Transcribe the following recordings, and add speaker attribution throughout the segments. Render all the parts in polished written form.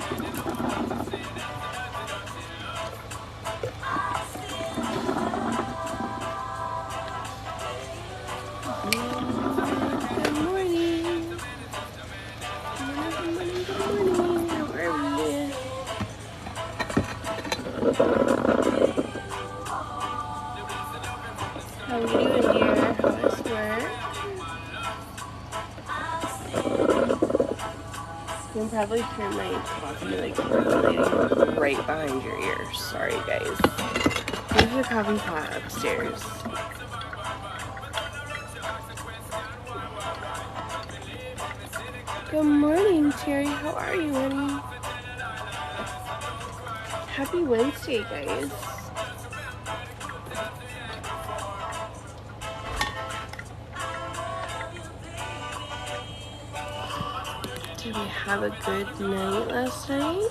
Speaker 1: Good morning. Good morning. How are we? How are you doing, dear? How is work? You can probably hear my coffee like percolating right behind your ear. Sorry, guys. There's a coffee pot upstairs. Good morning, Terry. How are you, honey? Happy Wednesday, guys. Did we have a good night last night?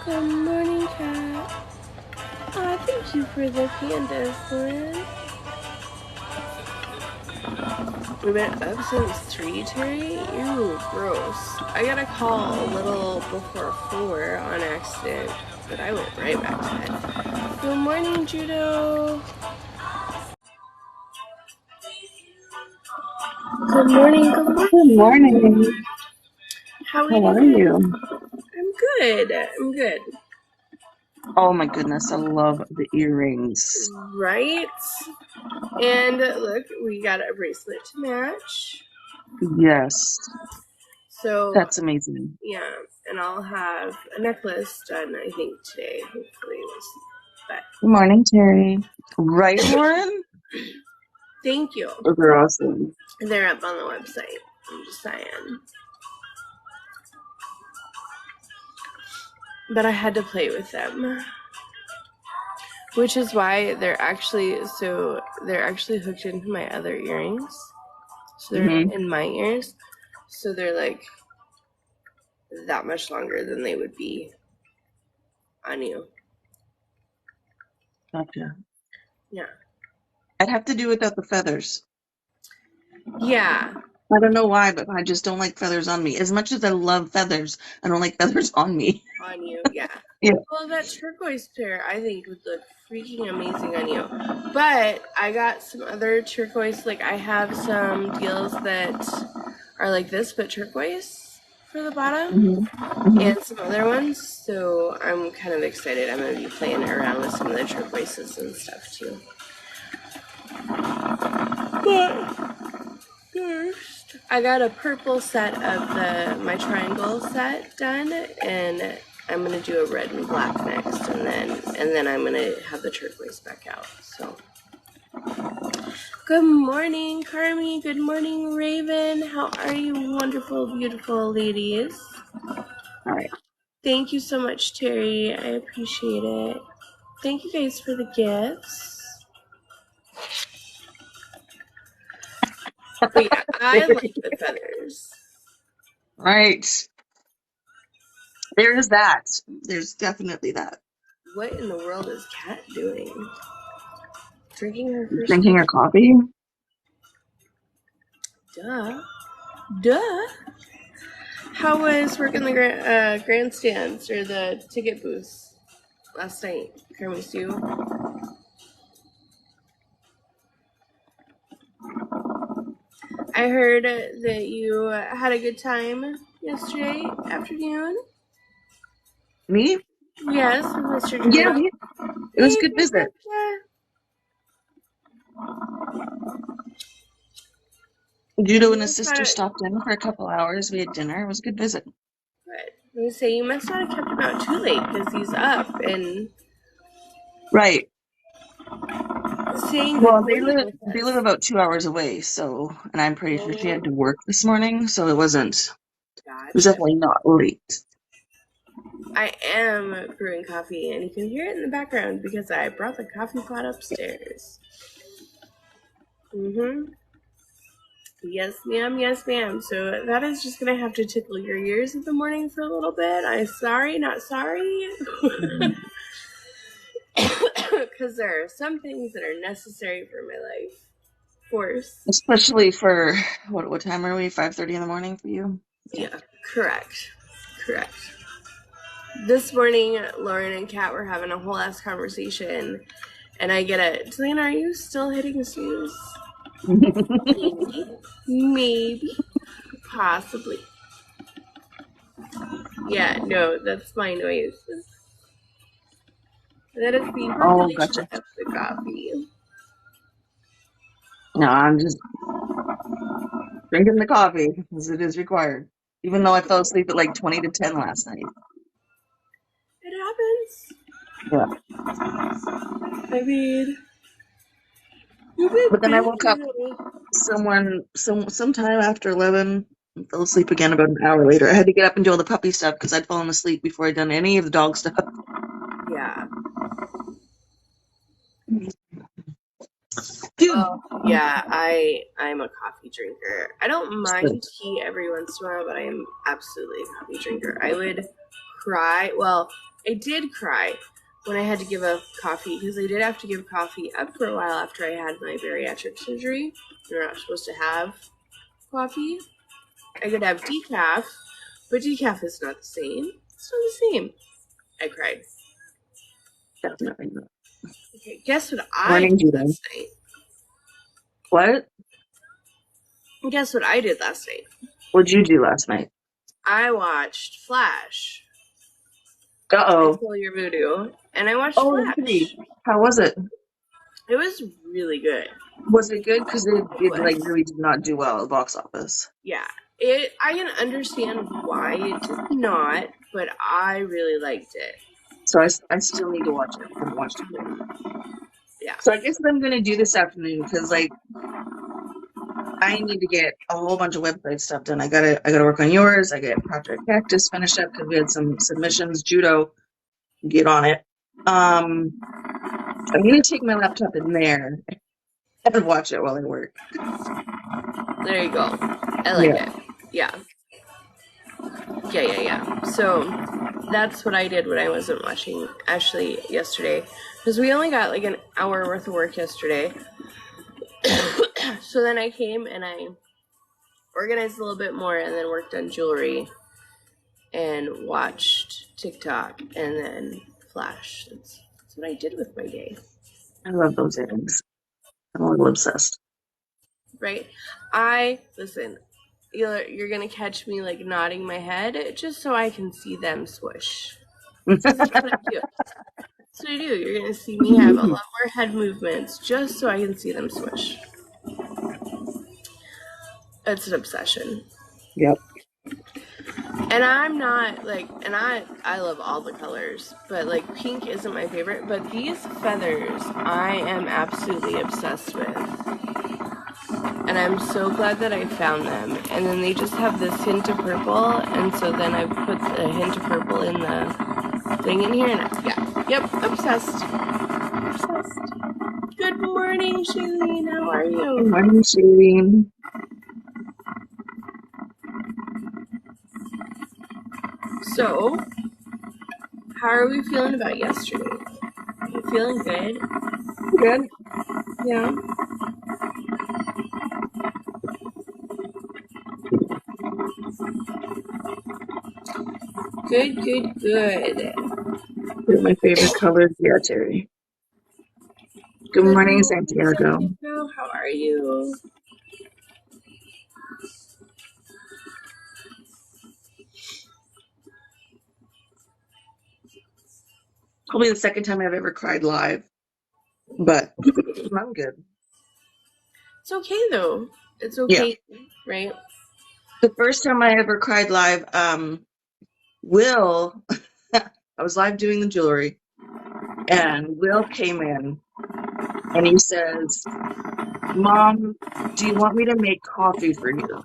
Speaker 1: Good morning, Kat. Aw, thank you for the pandas, Lauren. We've been up since 3, Terry? Ew, gross. I got a call a little before 4 on accident, but I went right back to bed. Good morning, Judo. Good morning, good morning.
Speaker 2: Good morning.
Speaker 1: How are
Speaker 2: How are
Speaker 1: you?
Speaker 2: you?
Speaker 1: I'm good. I'm good.
Speaker 2: Oh my goodness, I love the earrings.
Speaker 1: Right? And look, we got a bracelet to match.
Speaker 2: Yes,
Speaker 1: So,
Speaker 2: that's amazing.
Speaker 1: yeah, and I'll have a necklace done, I think, today. Hopefully, we'll see. But
Speaker 2: Good morning, Terry. Right, Lauren?
Speaker 1: thank you.
Speaker 2: Oh, they're awesome.
Speaker 1: They're up on the website. I'm just saying. But I had to play with them. Which is why they're actually hooked into my other earrings. So they're in my ears. So they're like that much longer than they would be on you.
Speaker 2: Gotcha.
Speaker 1: Yeah.
Speaker 2: I'd have to do without the feathers.
Speaker 1: Yeah.
Speaker 2: I don't know why, but I just don't like feathers on me. As much as I love feathers, I don't like feathers on me.
Speaker 1: On you, yeah.
Speaker 2: Yeah.
Speaker 1: Well, that turquoise pair I think would look freaking amazing on you. But I got some other turquoise, like I have some deals that are like this, but turquoise for the bottom, and some other ones. So I'm kind of excited. I'm going to be playing around with some of the turquoises and stuff too. But first, I got a purple set of my triangle set done, and I'm gonna do a red and black next, and then I'm gonna have the turquoise back out. So, good morning, Carmi. Good morning, Raven. How are you, wonderful, beautiful ladies?
Speaker 2: All right.
Speaker 1: Thank you so much, Terry. I appreciate it. Thank you guys for the gifts. But yeah, I like the feathers.
Speaker 2: Right. There is that. There's definitely that.
Speaker 1: What in the world is Kat doing? Drinking her first
Speaker 2: Drinking your coffee?
Speaker 1: Duh. How was working the grandstands or the ticket booths last night, Carmen Sue? I heard that you had a good time yesterday afternoon.
Speaker 2: Me?
Speaker 1: Yes, Mr.
Speaker 2: Yeah,
Speaker 1: Judo.
Speaker 2: it was a good visit. Judo and his sister stopped in for a couple hours. We had dinner. It was a good visit.
Speaker 1: Good. I say you must not have kept him out too late because he's up and
Speaker 2: right.
Speaker 1: saying
Speaker 2: Well, they live about 2 hours away, so, and I'm pretty sure she had to work this morning, so it was definitely not late.
Speaker 1: I am brewing coffee, and you can hear it in the background because I brought the coffee pot upstairs. Yes, ma'am. Yes, ma'am. So that is just going to have to tickle your ears in the morning for a little bit. I'm sorry, not sorry. because there are some things that are necessary for my life. Of course.
Speaker 2: Especially for what time are we? 5:30 in the morning for you?
Speaker 1: Yeah, correct. This morning, Lauren and Kat were having a whole ass conversation, and I get it. Delana, are you still hitting snooze? Maybe. Possibly. Yeah, no, that's my noise. That is the
Speaker 2: Oh,
Speaker 1: percolation
Speaker 2: gotcha.
Speaker 1: of the coffee.
Speaker 2: No, I'm just drinking the coffee as it is required. Even though I fell asleep at like 20 to 10 last night.
Speaker 1: It happens.
Speaker 2: Yeah.
Speaker 1: I mean,
Speaker 2: But then I woke up sometime after 11 and fell asleep again about an hour later. I had to get up and do all the puppy stuff because I'd fallen asleep before I'd done any of the dog stuff.
Speaker 1: Yeah.
Speaker 2: Dude.
Speaker 1: Oh, yeah, I'm a coffee drinker. I don't mind tea every once in a while, but I am absolutely a coffee drinker. I would cry. Well, I did cry when I had to give up coffee because I did have to give coffee up for a while after I had my bariatric surgery. You're not supposed to have coffee. I could have decaf, but decaf is not the same. It's not the same. I cried.
Speaker 2: Definitely not.
Speaker 1: Okay, guess what I
Speaker 2: Morning,
Speaker 1: did
Speaker 2: Judah.
Speaker 1: last night?
Speaker 2: What?
Speaker 1: Guess what I did last night?
Speaker 2: What'd you do last night?
Speaker 1: I watched Flash.
Speaker 2: Uh-oh.
Speaker 1: Control Your Voodoo. And I watched Flash.
Speaker 2: Pretty. How was it?
Speaker 1: It was really good.
Speaker 2: Was it good? Because it like really did not do well at the box office.
Speaker 1: Yeah. I can understand why it did not, but I really liked it.
Speaker 2: So I still need to watch it. I haven't watched it yet.
Speaker 1: Yeah.
Speaker 2: So I guess what I'm going to do this afternoon, because like I need to get a whole bunch of website stuff done. I gotta work on yours. I get Project Cactus finished up because we had some submissions. Judo, get on it. I'm going to take my laptop in there and watch it while I work.
Speaker 1: There you go. I like it. Yeah. So that's what I did when I wasn't watching Ashley yesterday, because we only got like an hour worth of work yesterday. So then I came and I organized a little bit more and then worked on jewelry and watched TikTok and then Flash. That's what I did with my day.
Speaker 2: I love those earrings. I'm a little obsessed.
Speaker 1: Right? Listen, you're gonna catch me like nodding my head just so I can see them swoosh. That's what I do. That's what I do. You're gonna see me have a lot more head movements just so I can see them swoosh. It's an obsession.
Speaker 2: Yep.
Speaker 1: And I'm not like, and I love all the colors, but like pink isn't my favorite. But these feathers, I am absolutely obsessed with. And I'm so glad that I found them. And then they just have this hint of purple, and so then I put a hint of purple in the thing in here, and obsessed. Good morning, Shailene. How are you?
Speaker 2: Good morning, Shailene.
Speaker 1: So, how are we feeling about yesterday? Are you feeling good?
Speaker 2: Good.
Speaker 1: Yeah. Good.
Speaker 2: They're my favorite colors. Yeah, Terry. Good morning, Santiago.
Speaker 1: How are you?
Speaker 2: Probably the second time I've ever cried live, but I'm good.
Speaker 1: It's okay though. It's okay, right?
Speaker 2: The first time I ever cried live, Will, I was live doing the jewelry, and Will came in, and he says, "Mom, do you want me to make coffee for you?"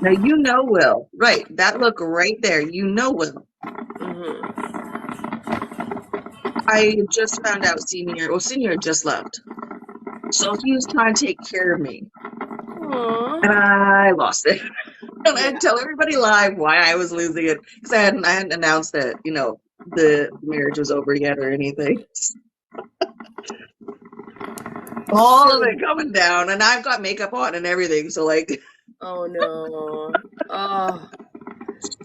Speaker 2: Now, you know Will. Right, that look right there. You know Will.
Speaker 1: Mm-hmm.
Speaker 2: I just found out Senior had just left. So he was trying to take care of me.
Speaker 1: Aww.
Speaker 2: And I lost it. And I'd tell everybody live why I was losing it. Because I hadn't announced that, the marriage was over yet or anything. All of
Speaker 1: So,
Speaker 2: it coming down, and I've got makeup on and everything. So like,
Speaker 1: oh no. Oh,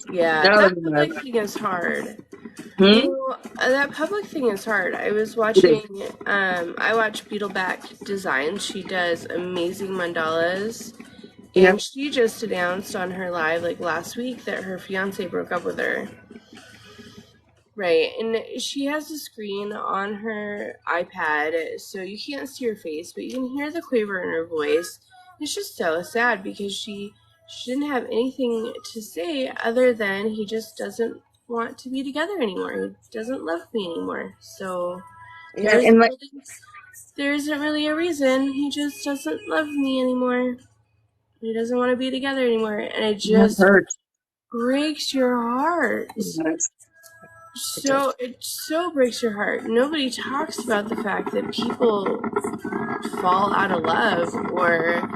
Speaker 1: yeah.
Speaker 2: that
Speaker 1: That
Speaker 2: was a mess.
Speaker 1: public thing is hard. You
Speaker 2: Hmm?
Speaker 1: know, that public thing is hard. I was
Speaker 2: It is.
Speaker 1: watching, I watch Beetleback Design. She does amazing mandalas.
Speaker 2: Yeah.
Speaker 1: And she just announced on her live, like last week, that her fiance broke up with her. Right. And she has a screen on her iPad, so you can't see her face, but you can hear the quaver in her voice. It's just so sad because she didn't have anything to say other than he just doesn't want to be together anymore. He doesn't love me anymore. So
Speaker 2: Yeah,
Speaker 1: there
Speaker 2: and
Speaker 1: isn't
Speaker 2: like
Speaker 1: really, there isn't really a reason. He just doesn't love me anymore. He doesn't want to be together anymore. And it
Speaker 2: that
Speaker 1: just
Speaker 2: hurts.
Speaker 1: breaks your heart.
Speaker 2: Yes, it
Speaker 1: So
Speaker 2: does.
Speaker 1: it so breaks your heart. Nobody talks about the fact that people fall out of love or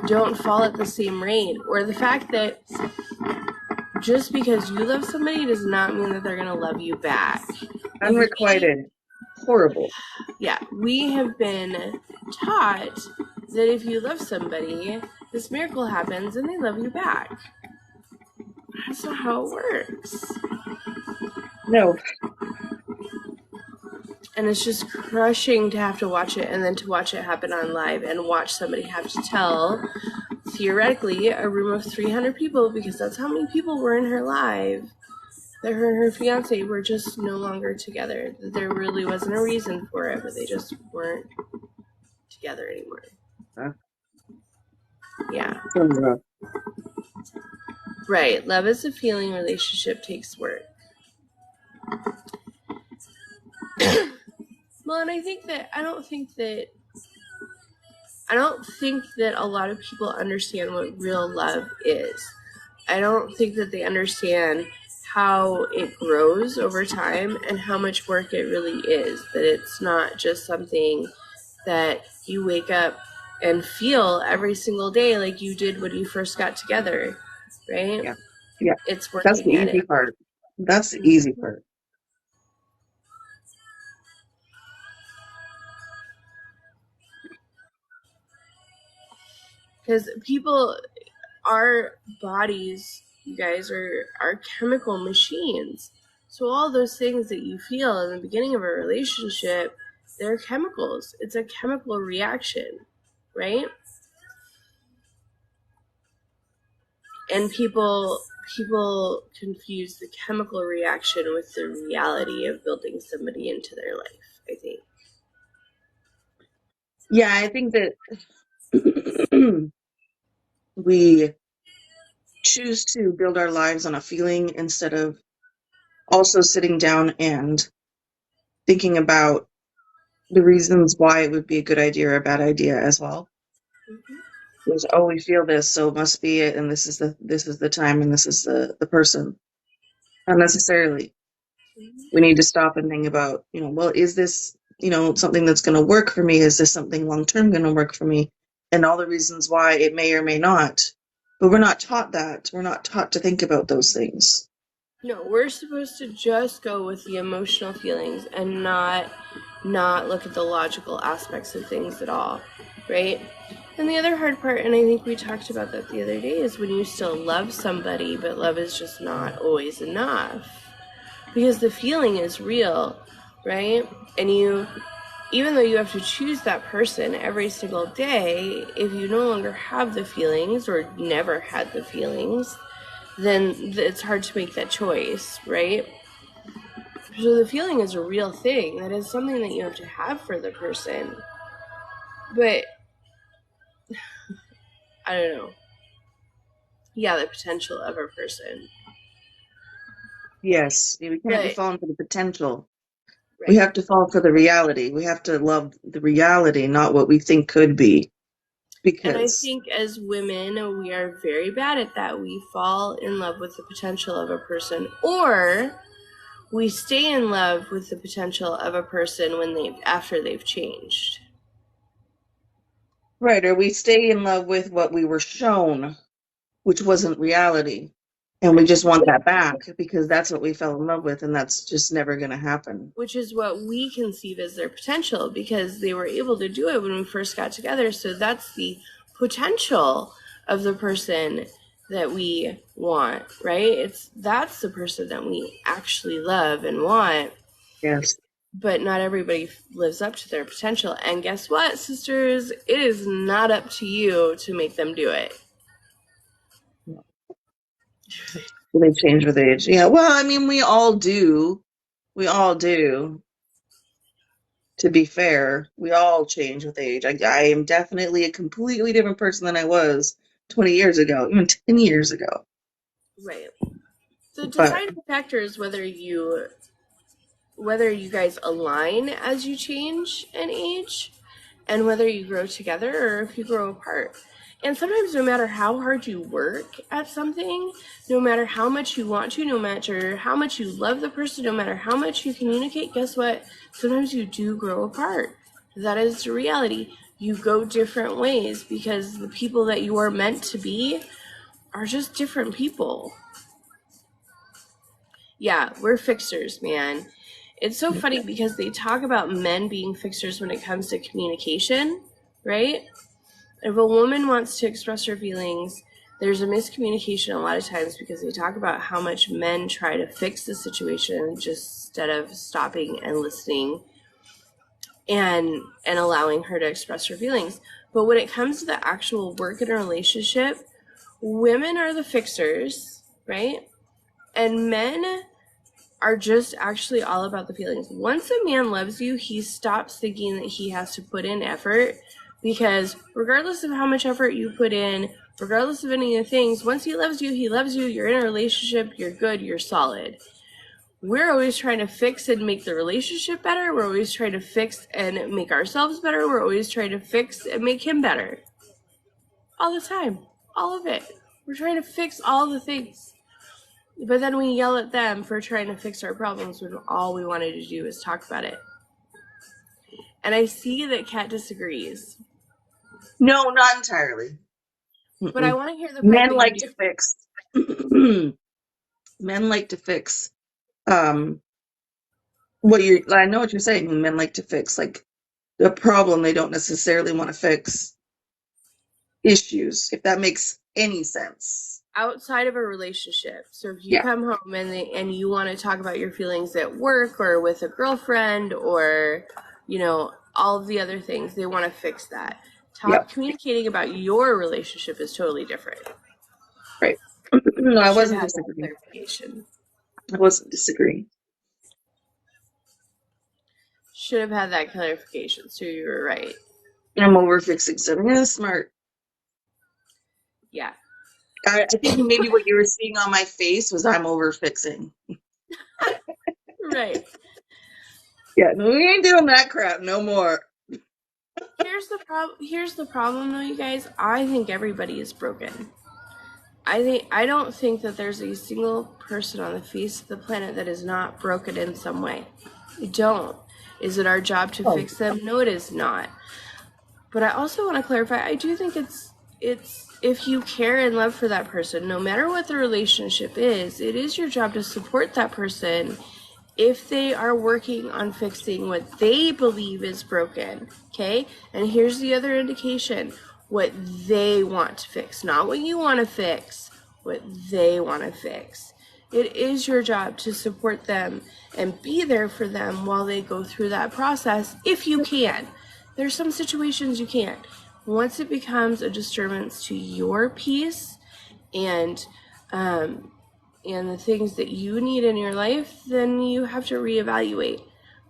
Speaker 1: don't fall at the same rate, or the fact that just because you love somebody does not mean that they're going to love you back. Like
Speaker 2: Unrequited. Horrible.
Speaker 1: we have been taught that if you love somebody, this miracle happens and they love you back. That's not how it works.
Speaker 2: No.
Speaker 1: And it's just crushing to have to watch it and then to watch it happen on live and watch somebody have to tell, theoretically, a room of 300 people, because that's how many people were in her live, that her and her fiance were just no longer together. That there really wasn't a reason for it, but they just weren't together anymore.
Speaker 2: Huh?
Speaker 1: Yeah.
Speaker 2: Rough.
Speaker 1: Right. Love is a feeling, relationship takes work. Well, and I don't think that a lot of people understand what real love is. I don't think that they understand how it grows over time and how much work it really is. That it's not just something that you wake up and feel every single day like you did when you first got together, right?
Speaker 2: Yeah. Yeah.
Speaker 1: It's
Speaker 2: That's the
Speaker 1: working at
Speaker 2: easy
Speaker 1: it.
Speaker 2: part. That's the easy part.
Speaker 1: Because our bodies, you guys, are chemical machines. So all those things that you feel in the beginning of a relationship, they're chemicals. It's a chemical reaction, right? And people confuse the chemical reaction with the reality of building somebody into their life, I think.
Speaker 2: Yeah, I think that we choose to build our lives on a feeling instead of also sitting down and thinking about the reasons why it would be a good idea or a bad idea as well.
Speaker 1: Mm-hmm.
Speaker 2: Because, oh, we feel this, so it must be it, and this is the time, and this is the person. Not necessarily. We need to stop and think about, well, is this, something that's going to work for me? Is this something long term going to work for me? And all the reasons why it may or may not. But we're not taught that. We're not taught to think about those things.
Speaker 1: No, we're supposed to just go with the emotional feelings and not look at the logical aspects of things at all, right? And the other hard part, and I think we talked about that the other day, is when you still love somebody, but love is just not always enough. Because the feeling is real, right? And even though you have to choose that person every single day, if you no longer have the feelings or never had the feelings, then it's hard to make that choice, right? So the feeling is a real thing. That is something that you have to have for the person. But I don't know. Yeah, the potential of a person.
Speaker 2: Yes, we can't be
Speaker 1: But
Speaker 2: falling for the potential. We
Speaker 1: right.
Speaker 2: have to fall for the reality. We have to love the reality, not what we think could be.
Speaker 1: And I
Speaker 2: Because,
Speaker 1: think as women, we are very bad at that. We fall in love with the potential of a person, or we stay in love with the potential of a person after they've changed.
Speaker 2: right, or we stay in love with what we were shown, which wasn't reality. And we just want that back because that's what we fell in love with, and that's just never going to happen.
Speaker 1: Which is what we conceive as their potential, because they were able to do it when we first got together. So that's the potential of the person that we want, right? That's the person that we actually love and want.
Speaker 2: Yes.
Speaker 1: But not everybody lives up to their potential. And guess what, sisters? It is not up to you to make them do it.
Speaker 2: They change with age. Yeah. Well, I mean, we all do. We all do. To be fair, we all change with age. I am definitely a completely different person than I was 20 years ago, even 10 years ago.
Speaker 1: Right. The
Speaker 2: But
Speaker 1: deciding factor is whether you guys align as you change in age, and whether you grow together or if you grow apart. And sometimes, no matter how hard you work at something, no matter how much you want to, no matter how much you love the person, no matter how much you communicate, guess what? Sometimes you do grow apart. That is the reality. You go different ways because the people that you are meant to be are just different people. Yeah, we're fixers, man. It's so funny because they talk about men being fixers when it comes to communication, right? If a woman wants to express her feelings, there's a miscommunication a lot of times because they talk about how much men try to fix the situation just instead of stopping and listening and allowing her to express her feelings. But when it comes to the actual work in a relationship, women are the fixers, right? And men are just actually all about the feelings. Once a man loves you, he stops thinking that he has to put in effort, because regardless of how much effort you put in, regardless of any of the things, once he loves you, you're in a relationship, you're good, you're solid. We're always trying to fix and make the relationship better. We're always trying to fix and make ourselves better. We're always trying to fix and make him better. All the time. All of it. We're trying to fix all the things. But then we yell at them for trying to fix our problems when all we wanted to do is talk about it. And I see that Kat disagrees.
Speaker 2: no, not entirely.
Speaker 1: But I want to hear the part
Speaker 2: Men
Speaker 1: that
Speaker 2: like
Speaker 1: you
Speaker 2: to
Speaker 1: do.
Speaker 2: fix. Men like to fix. I know what you're saying. Men like to fix like the problem. They don't necessarily want to fix issues, if that makes any sense.
Speaker 1: Outside of a relationship. So if you
Speaker 2: Yeah.
Speaker 1: come home and you want to talk about your feelings at work or with a girlfriend or, all of the other things, they want to fix that.
Speaker 2: Yep.
Speaker 1: Communicating about your relationship is totally different.
Speaker 2: Right. No, I
Speaker 1: Should
Speaker 2: wasn't
Speaker 1: have that
Speaker 2: disagreeing.
Speaker 1: clarification.
Speaker 2: I wasn't disagreeing.
Speaker 1: Should have had that clarification. So you were right.
Speaker 2: I'm over fixing something. Yeah, smart.
Speaker 1: Yeah.
Speaker 2: I think maybe what you were seeing on my face was I'm over fixing.
Speaker 1: Right.
Speaker 2: Yeah, no, we ain't doing that crap no more.
Speaker 1: Here's the problem though, you guys. I think everybody is broken. I don't think that there's a single person on the face of the planet that is not broken in some way. I don't. Is it our job to fix them? No, it is not. But I also want to clarify, I do think it's if you care and love for that person, no matter what the relationship is, it is your job to support that person if they are working on fixing what they believe is broken, okay? And here's the other indication: what they want to fix, not what you want to fix, what they want to fix. It is your job to support them and be there for them while they go through that process, if you can. There's some situations you can't. Once it becomes a disturbance to your peace and the things that you need in your life, then you have to reevaluate.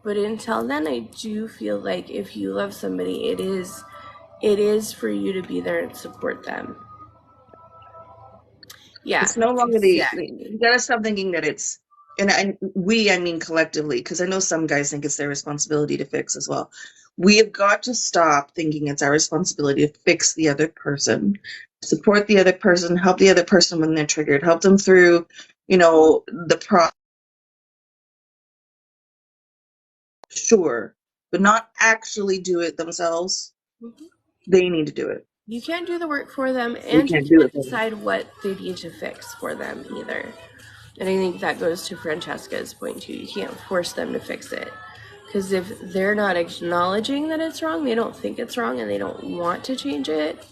Speaker 1: But until then, I do feel like if you love somebody, it is for you to be there and support them. Yeah,
Speaker 2: it's no longer
Speaker 1: exactly.
Speaker 2: you gotta stop thinking that it's, and I mean collectively, because I know some guys think it's their responsibility to fix as well. We have got to stop thinking it's our responsibility to fix the other person, support the other person, help the other person when they're triggered, help them through, the process. Sure, but not actually do it themselves.
Speaker 1: Mm-hmm.
Speaker 2: They need to do it.
Speaker 1: You can't do the work for them,
Speaker 2: We
Speaker 1: and you
Speaker 2: can't do it
Speaker 1: can't
Speaker 2: for them.
Speaker 1: decide what they need to fix for them either. And I think that goes to Francesca's point too. You can't force them to fix it. Because if they're not acknowledging that it's wrong, they don't think it's wrong, and they don't want to change it,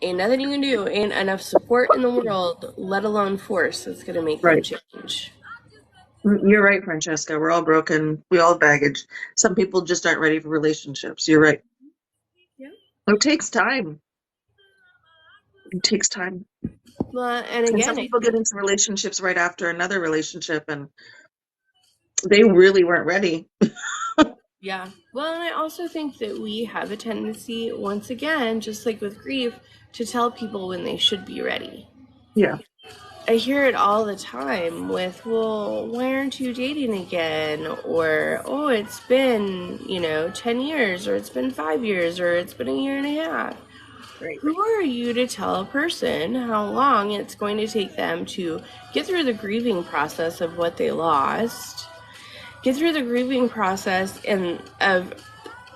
Speaker 1: ain't nothing you can do. Ain't enough support in the world, let alone force, that's going to make them
Speaker 2: Right.
Speaker 1: change.
Speaker 2: You're right, Francesca. We're all broken. We all have baggage. Some people just aren't ready for relationships. You're right.
Speaker 1: Yeah.
Speaker 2: It takes time. It takes time.
Speaker 1: Well, and
Speaker 2: And
Speaker 1: again,
Speaker 2: some people get into relationships right after another relationship and they really weren't ready.
Speaker 1: yeah. Well, and I also think that we have a tendency, once again, just like with grief, to tell people when they should be ready.
Speaker 2: Yeah.
Speaker 1: I hear it all the time with, well, why aren't you dating again? Or, oh, it's been, 10 years, or it's been 5 years, or it's been a year and a half.
Speaker 2: Right.
Speaker 1: Who are you to tell a person how long it's going to take them to get through the grieving process of what they lost, get through the grieving process and of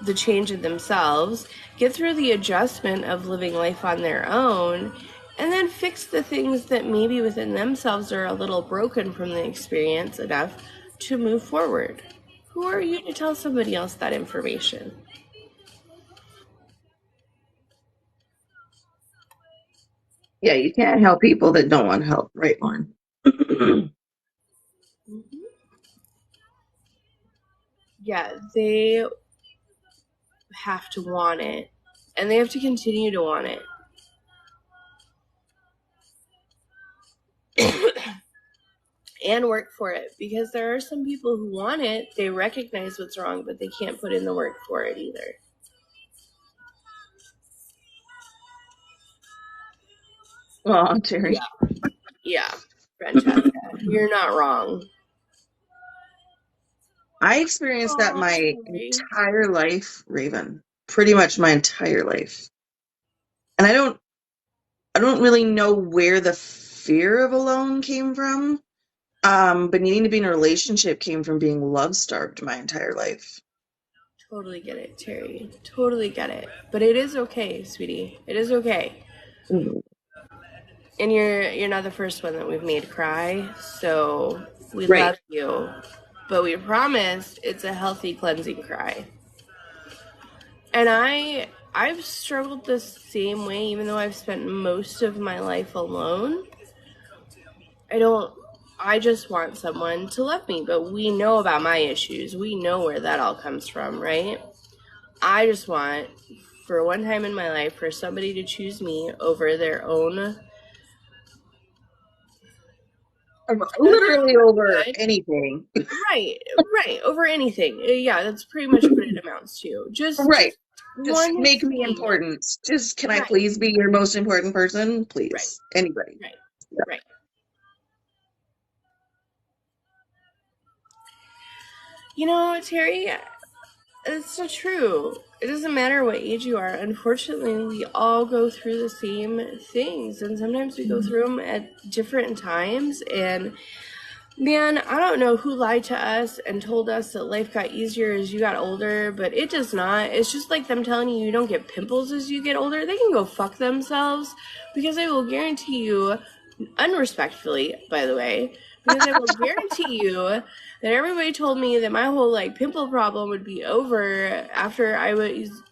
Speaker 1: the change in themselves, get through the adjustment of living life on their own, and then fix the things that maybe within themselves are a little broken from the experience enough to move forward? Who are you to tell somebody else that information?
Speaker 2: Yeah, you can't help people that don't want help, right, Lauren?
Speaker 1: Yeah, they have to want it, and they have to continue to want it. And work for it, because there are some people who want it, they recognize what's wrong, but they can't put in the work for it either.
Speaker 2: Oh, Terry.
Speaker 1: Yeah, Francesca, you're not wrong.
Speaker 2: I experienced that
Speaker 1: Oh,
Speaker 2: my
Speaker 1: sorry.
Speaker 2: entire life, Raven. Pretty much my entire life. And I don't really know where the fear of alone came from. But needing to be in a relationship came from being love starved my entire life.
Speaker 1: Totally get it, Terry. Totally get it. But it is okay, sweetie. It is okay.
Speaker 2: Mm.
Speaker 1: And you're not the first one that we've made cry, so we
Speaker 2: Right.
Speaker 1: love you. But we promise it's a healthy cleansing cry. And I've struggled the same way, even though I've spent most of my life alone. I just want someone to love me, but we know about my issues. We know where that all comes from, right? I just want, for one time in my life, for somebody to choose me over their own.
Speaker 2: Literally over anything.
Speaker 1: Right, over anything. Yeah, that's pretty much what it amounts to. Just
Speaker 2: Right. Just
Speaker 1: one
Speaker 2: make me
Speaker 1: thing.
Speaker 2: important. Just can I
Speaker 1: Right.
Speaker 2: please be your most important person?
Speaker 1: Right,
Speaker 2: Please. Anybody.
Speaker 1: right,
Speaker 2: Yeah.
Speaker 1: right. Terry, it's so true. It doesn't matter what age you are. Unfortunately, we all go through the same things, and sometimes we go through them at different times. And man, I don't know who lied to us and told us that life got easier as you got older, but it does not. It's just like them telling you don't get pimples as you get older. They can go fuck themselves, because I will guarantee you, unrespectfully, by the way, because I will guarantee you that everybody told me that my whole pimple problem would be over after I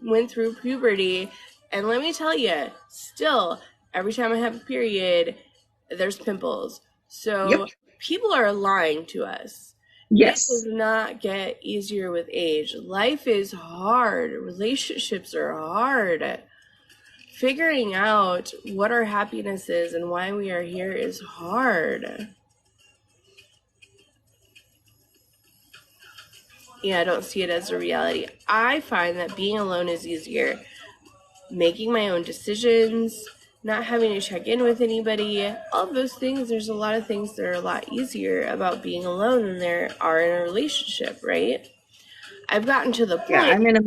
Speaker 1: went through puberty. And let me tell you, still, every time I have a period, there's pimples. So
Speaker 2: Yep.
Speaker 1: people are lying to us.
Speaker 2: Yes.
Speaker 1: It does not get easier with age. Life is hard. Relationships are hard. Figuring out what our happiness is and why we are here is hard. Yeah, I don't see it as a reality. I find that being alone is easier. Making my own decisions, not having to check in with anybody, all of those things, there's a lot of things that are a lot easier about being alone than there are in a relationship, right? I've gotten to the point.
Speaker 2: Yeah, I'm in a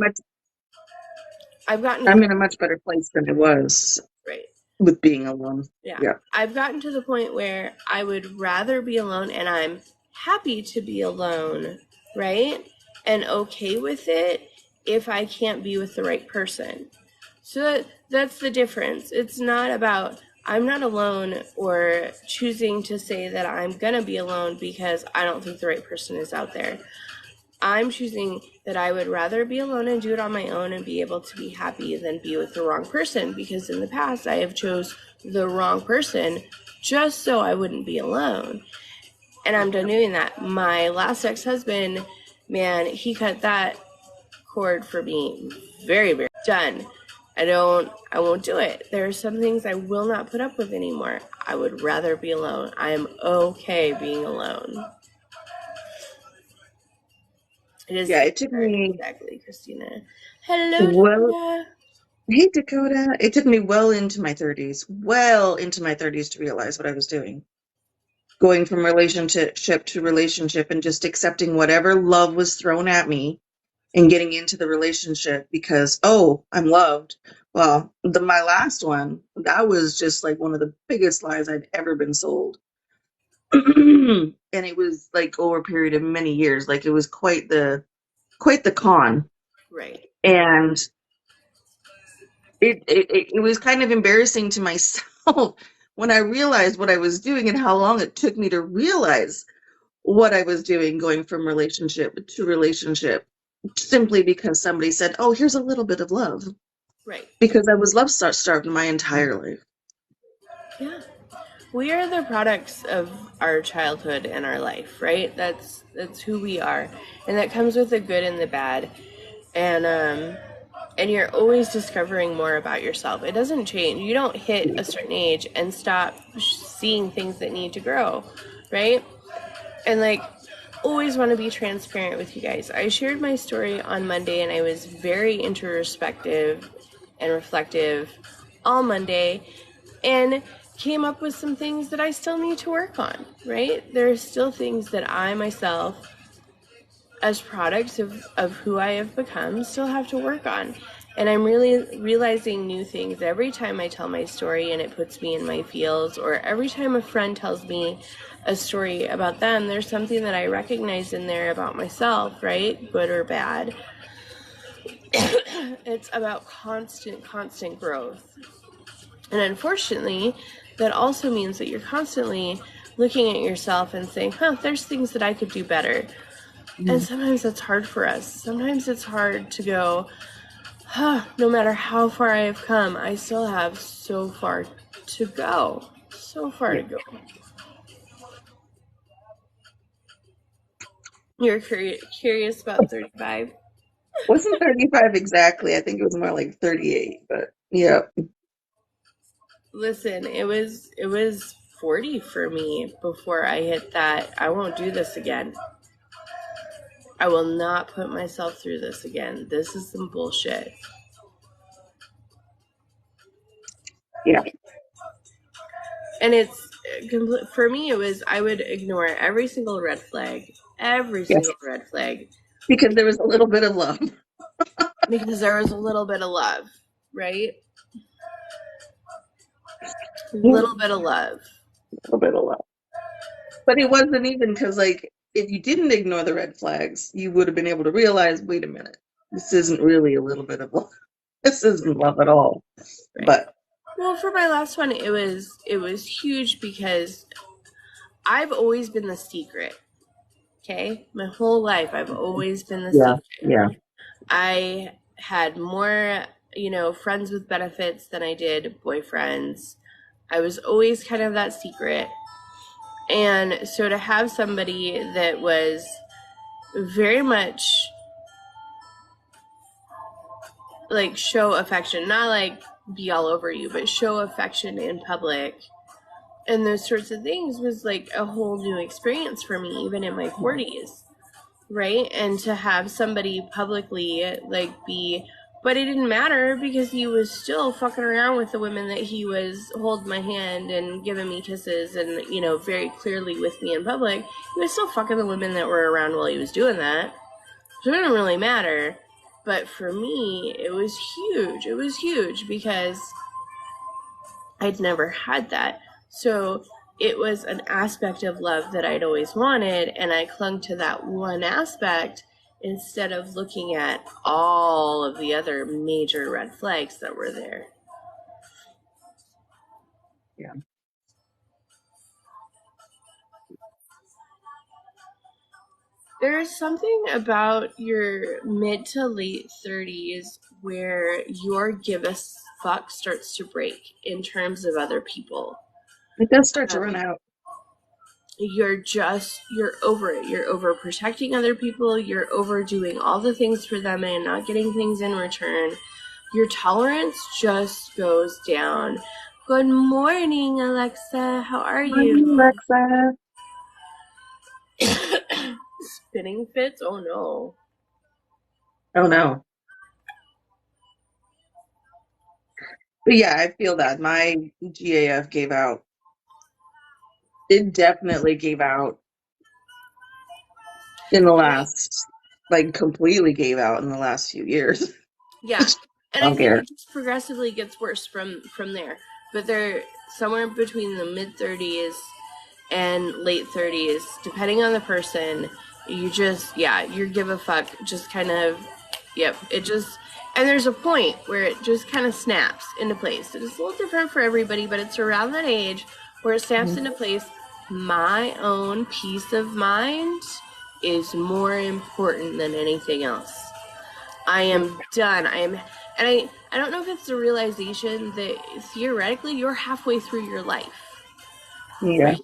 Speaker 2: much better place than I was.
Speaker 1: Right.
Speaker 2: With being alone.
Speaker 1: Yeah. I've gotten to the point where I would rather be alone, and I'm happy to be alone, right? And okay with it if I can't be with the right person. So that's the difference. It's not about I'm not alone or choosing to say that I'm going to be alone because I don't think the right person is out there. I'm choosing that I would rather be alone and do it on my own and be able to be happy than be with the wrong person, because in the past I have chose the wrong person just so I wouldn't be alone. And I'm done doing that. My last ex-husband, man, he cut that cord for me very, very done. I won't do it. There are some things I will not put up with anymore. I would rather be alone. I am okay being alone. It is.
Speaker 2: Yeah, it took me
Speaker 1: exactly, Christina. Hello,
Speaker 2: well.
Speaker 1: Dakota.
Speaker 2: Hey, Dakota. It took me well into my 30s to realize what I was doing. Going from relationship to relationship and just accepting whatever love was thrown at me and getting into the relationship because, oh, I'm loved. Well, my last one, that was just like one of the biggest lies I'd ever been sold. And it was like over a period of many years. Like it was quite the con.
Speaker 1: Right.
Speaker 2: And it was kind of embarrassing to myself when I realized what I was doing and how long it took me to realize what I was doing, going from relationship to relationship, simply because somebody said, oh, here's a little bit of love.
Speaker 1: Right.
Speaker 2: Because I was love starved my entire life.
Speaker 1: Yeah. We are the products of our childhood and our life, right? That's who we are. And that comes with the good and the bad. And you're always discovering more about yourself. It doesn't change. You don't hit a certain age and stop seeing things that need to grow, right? And like, always want to be transparent with you guys. I shared my story on Monday and I was very introspective and reflective all Monday and came up with some things that I still need to work on, right? There are still things that I myself, as products of who I have become, still have to work on. And I'm really realizing new things every time I tell my story and it puts me in my feels, or every time a friend tells me a story about them, there's something that I recognize in there about myself, right? Good or bad. It's about constant growth. And unfortunately, that also means that you're constantly looking at yourself and saying, there's things that I could do better. And sometimes that's hard for us. Sometimes it's hard to go, no matter how far I have come, I still have so far to go. So far to go. You're curious about 35?
Speaker 2: Wasn't 35 exactly. I think it was more like 38, but yeah.
Speaker 1: Listen, it was 40 for me before I hit that. I won't do this again. I will not put myself through this again. This is some bullshit.
Speaker 2: Yeah.
Speaker 1: And it's for me, it was, I would ignore every single red flag,
Speaker 2: Yes.
Speaker 1: red flag,
Speaker 2: Because there was a little bit of love.
Speaker 1: because there was a little bit of love, right? A little bit of love.
Speaker 2: A little bit of love. But it wasn't even because, like, if you didn't ignore the red flags, you would have been able to realize, wait a minute, this isn't really a little bit of love. This isn't love at all. Right. But
Speaker 1: well, for my last one, it was huge because I've always been the secret. Okay, my whole life I've always been the secret.
Speaker 2: Yeah.
Speaker 1: I had more, friends with benefits than I did boyfriends. I was always kind of that secret. And so to have somebody that was very much like show affection, not like be all over you, but show affection in public and those sorts of things was like a whole new experience for me, even in my 40s, right? And to have somebody publicly like be, but it didn't matter because he was still fucking around with the women that he was holding my hand and giving me kisses and, very clearly with me in public. He was still fucking the women that were around while he was doing that. So it didn't really matter. But for me, it was huge. It was huge because I'd never had that. So it was an aspect of love that I'd always wanted, and I clung to that one aspect, instead of looking at all of the other major red flags that were there.
Speaker 2: Yeah.
Speaker 1: There's something about your mid to late 30s where your give a fuck starts to break in terms of other people.
Speaker 2: It does start to run out.
Speaker 1: You're over it. You're over protecting other people. You're overdoing all the things for them and not getting things in return. Your tolerance just goes down. Good morning, Alexa. How are you?
Speaker 2: Alexa.
Speaker 1: Spinning fits? Oh no.
Speaker 2: Oh no. But yeah, I feel that my GAF gave out. It definitely gave out in the last, like completely gave out in the last few years.
Speaker 1: Yeah. And I
Speaker 2: Don't
Speaker 1: think
Speaker 2: care.
Speaker 1: it just progressively gets worse from there. But they're somewhere between the mid 30s and late 30s, depending on the person. You just, you give a fuck, just kind of, it just, and there's a point where it just kind of snaps into place. It's a little different for everybody, but it's around that age where it snaps into place. My own peace of mind is more important than anything else. I am done. And I don't know if it's the realization that theoretically you're halfway through your life.
Speaker 2: Yeah.
Speaker 1: Right?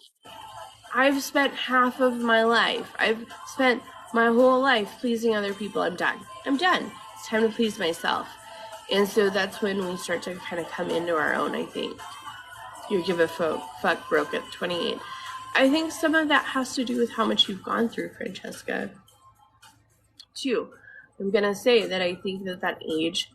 Speaker 1: I've spent half of my life. I've spent my whole life pleasing other people. I'm done. It's time to please myself. And so that's when we start to kind of come into our own, I think. You give a fuck broke at 28. I think some of that has to do with how much you've gone through, Francesca. Too. I'm going to say that I think that age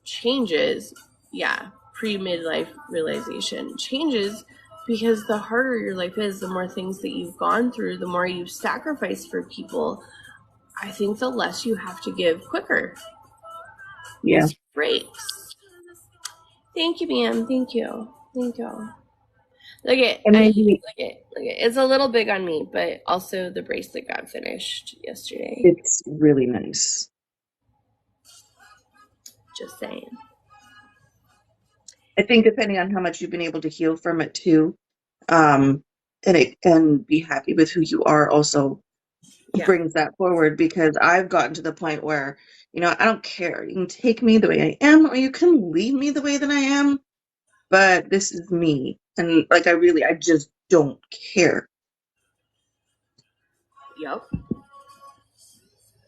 Speaker 1: changes. Yeah, pre-midlife realization changes because the harder your life is, the more things that you've gone through, the more you've sacrificed for people. I think the less you have to give quicker.
Speaker 2: Yeah.
Speaker 1: It breaks. Thank you, ma'am. Thank you. Look at it's a little big on me, but also the bracelet got finished yesterday.
Speaker 2: It's really nice.
Speaker 1: Just saying.
Speaker 2: I think depending on how much you've been able to heal from it too, and it can be happy with who you are also brings that forward, because I've gotten to the point where, I don't care. You can take me the way I am, or you can leave me the way that I am, but this is me. And like, I just don't care.
Speaker 1: Yep.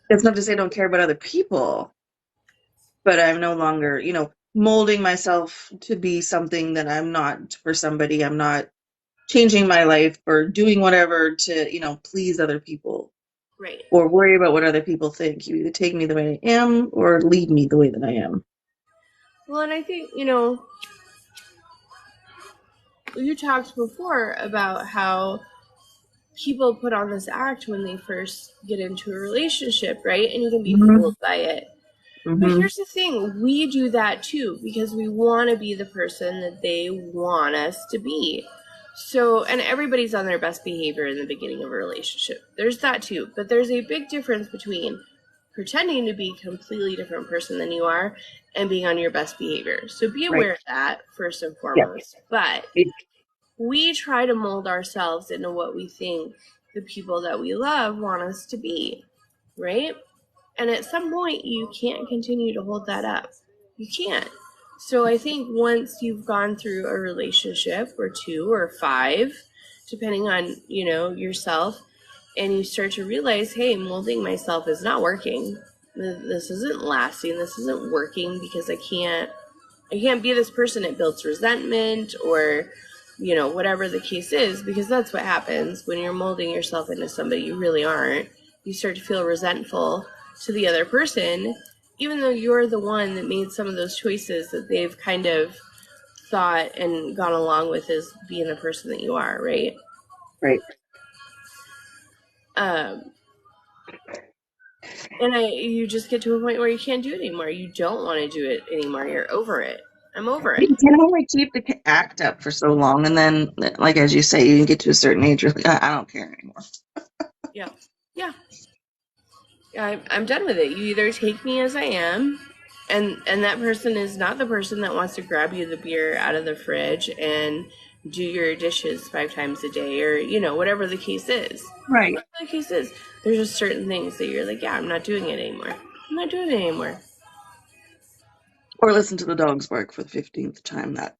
Speaker 2: It's not to say I don't care about other people, but I'm no longer, molding myself to be something that I'm not for somebody. I'm not changing my life or doing whatever to, please other people.
Speaker 1: Right.
Speaker 2: Or worry about what other people think. You either take me the way I am or leave me the way that I am.
Speaker 1: Well, and I think, you talked before about how people put on this act when they first get into a relationship, right? And you can be fooled by it. Mm-hmm. But here's the thing, we do that too because we want to be the person that they want us to be. So, and everybody's on their best behavior in the beginning of a relationship. There's that too. But there's a big difference between pretending to be a completely different person than you are and being on your best behavior. So be aware of that first and foremost. Yeah. But we try to mold ourselves into what we think the people that we love want us to be, right? And at some point, you can't continue to hold that up. You can't. So I think once you've gone through a relationship or 2 or 5, depending on, yourself, and you start to realize, hey, molding myself is not working. This isn't lasting. This isn't working because I can't be this person. It builds resentment or, whatever the case is, because that's what happens when you're molding yourself into somebody you really aren't. You start to feel resentful to the other person, even though you're the one that made some of those choices that they've kind of thought and gone along with as being the person that you are, right?
Speaker 2: Right.
Speaker 1: And you just get to a point where you can't do it anymore. You don't want to do it anymore. You're over it. I'm over it.
Speaker 2: You can only keep the act up for so long, and then, like as you say, you get to a certain age, you're like, I don't care anymore.
Speaker 1: Yeah. I'm done with it. You either take me as I am, and that person is not the person that wants to grab you the beer out of the fridge and do your dishes 5 times a day, or whatever the case is.
Speaker 2: Right.
Speaker 1: Whatever the case is, there's just certain things that you're like, yeah, I'm not doing it anymore. I'm not doing it anymore.
Speaker 2: Or listen to the dogs bark for the 15th time that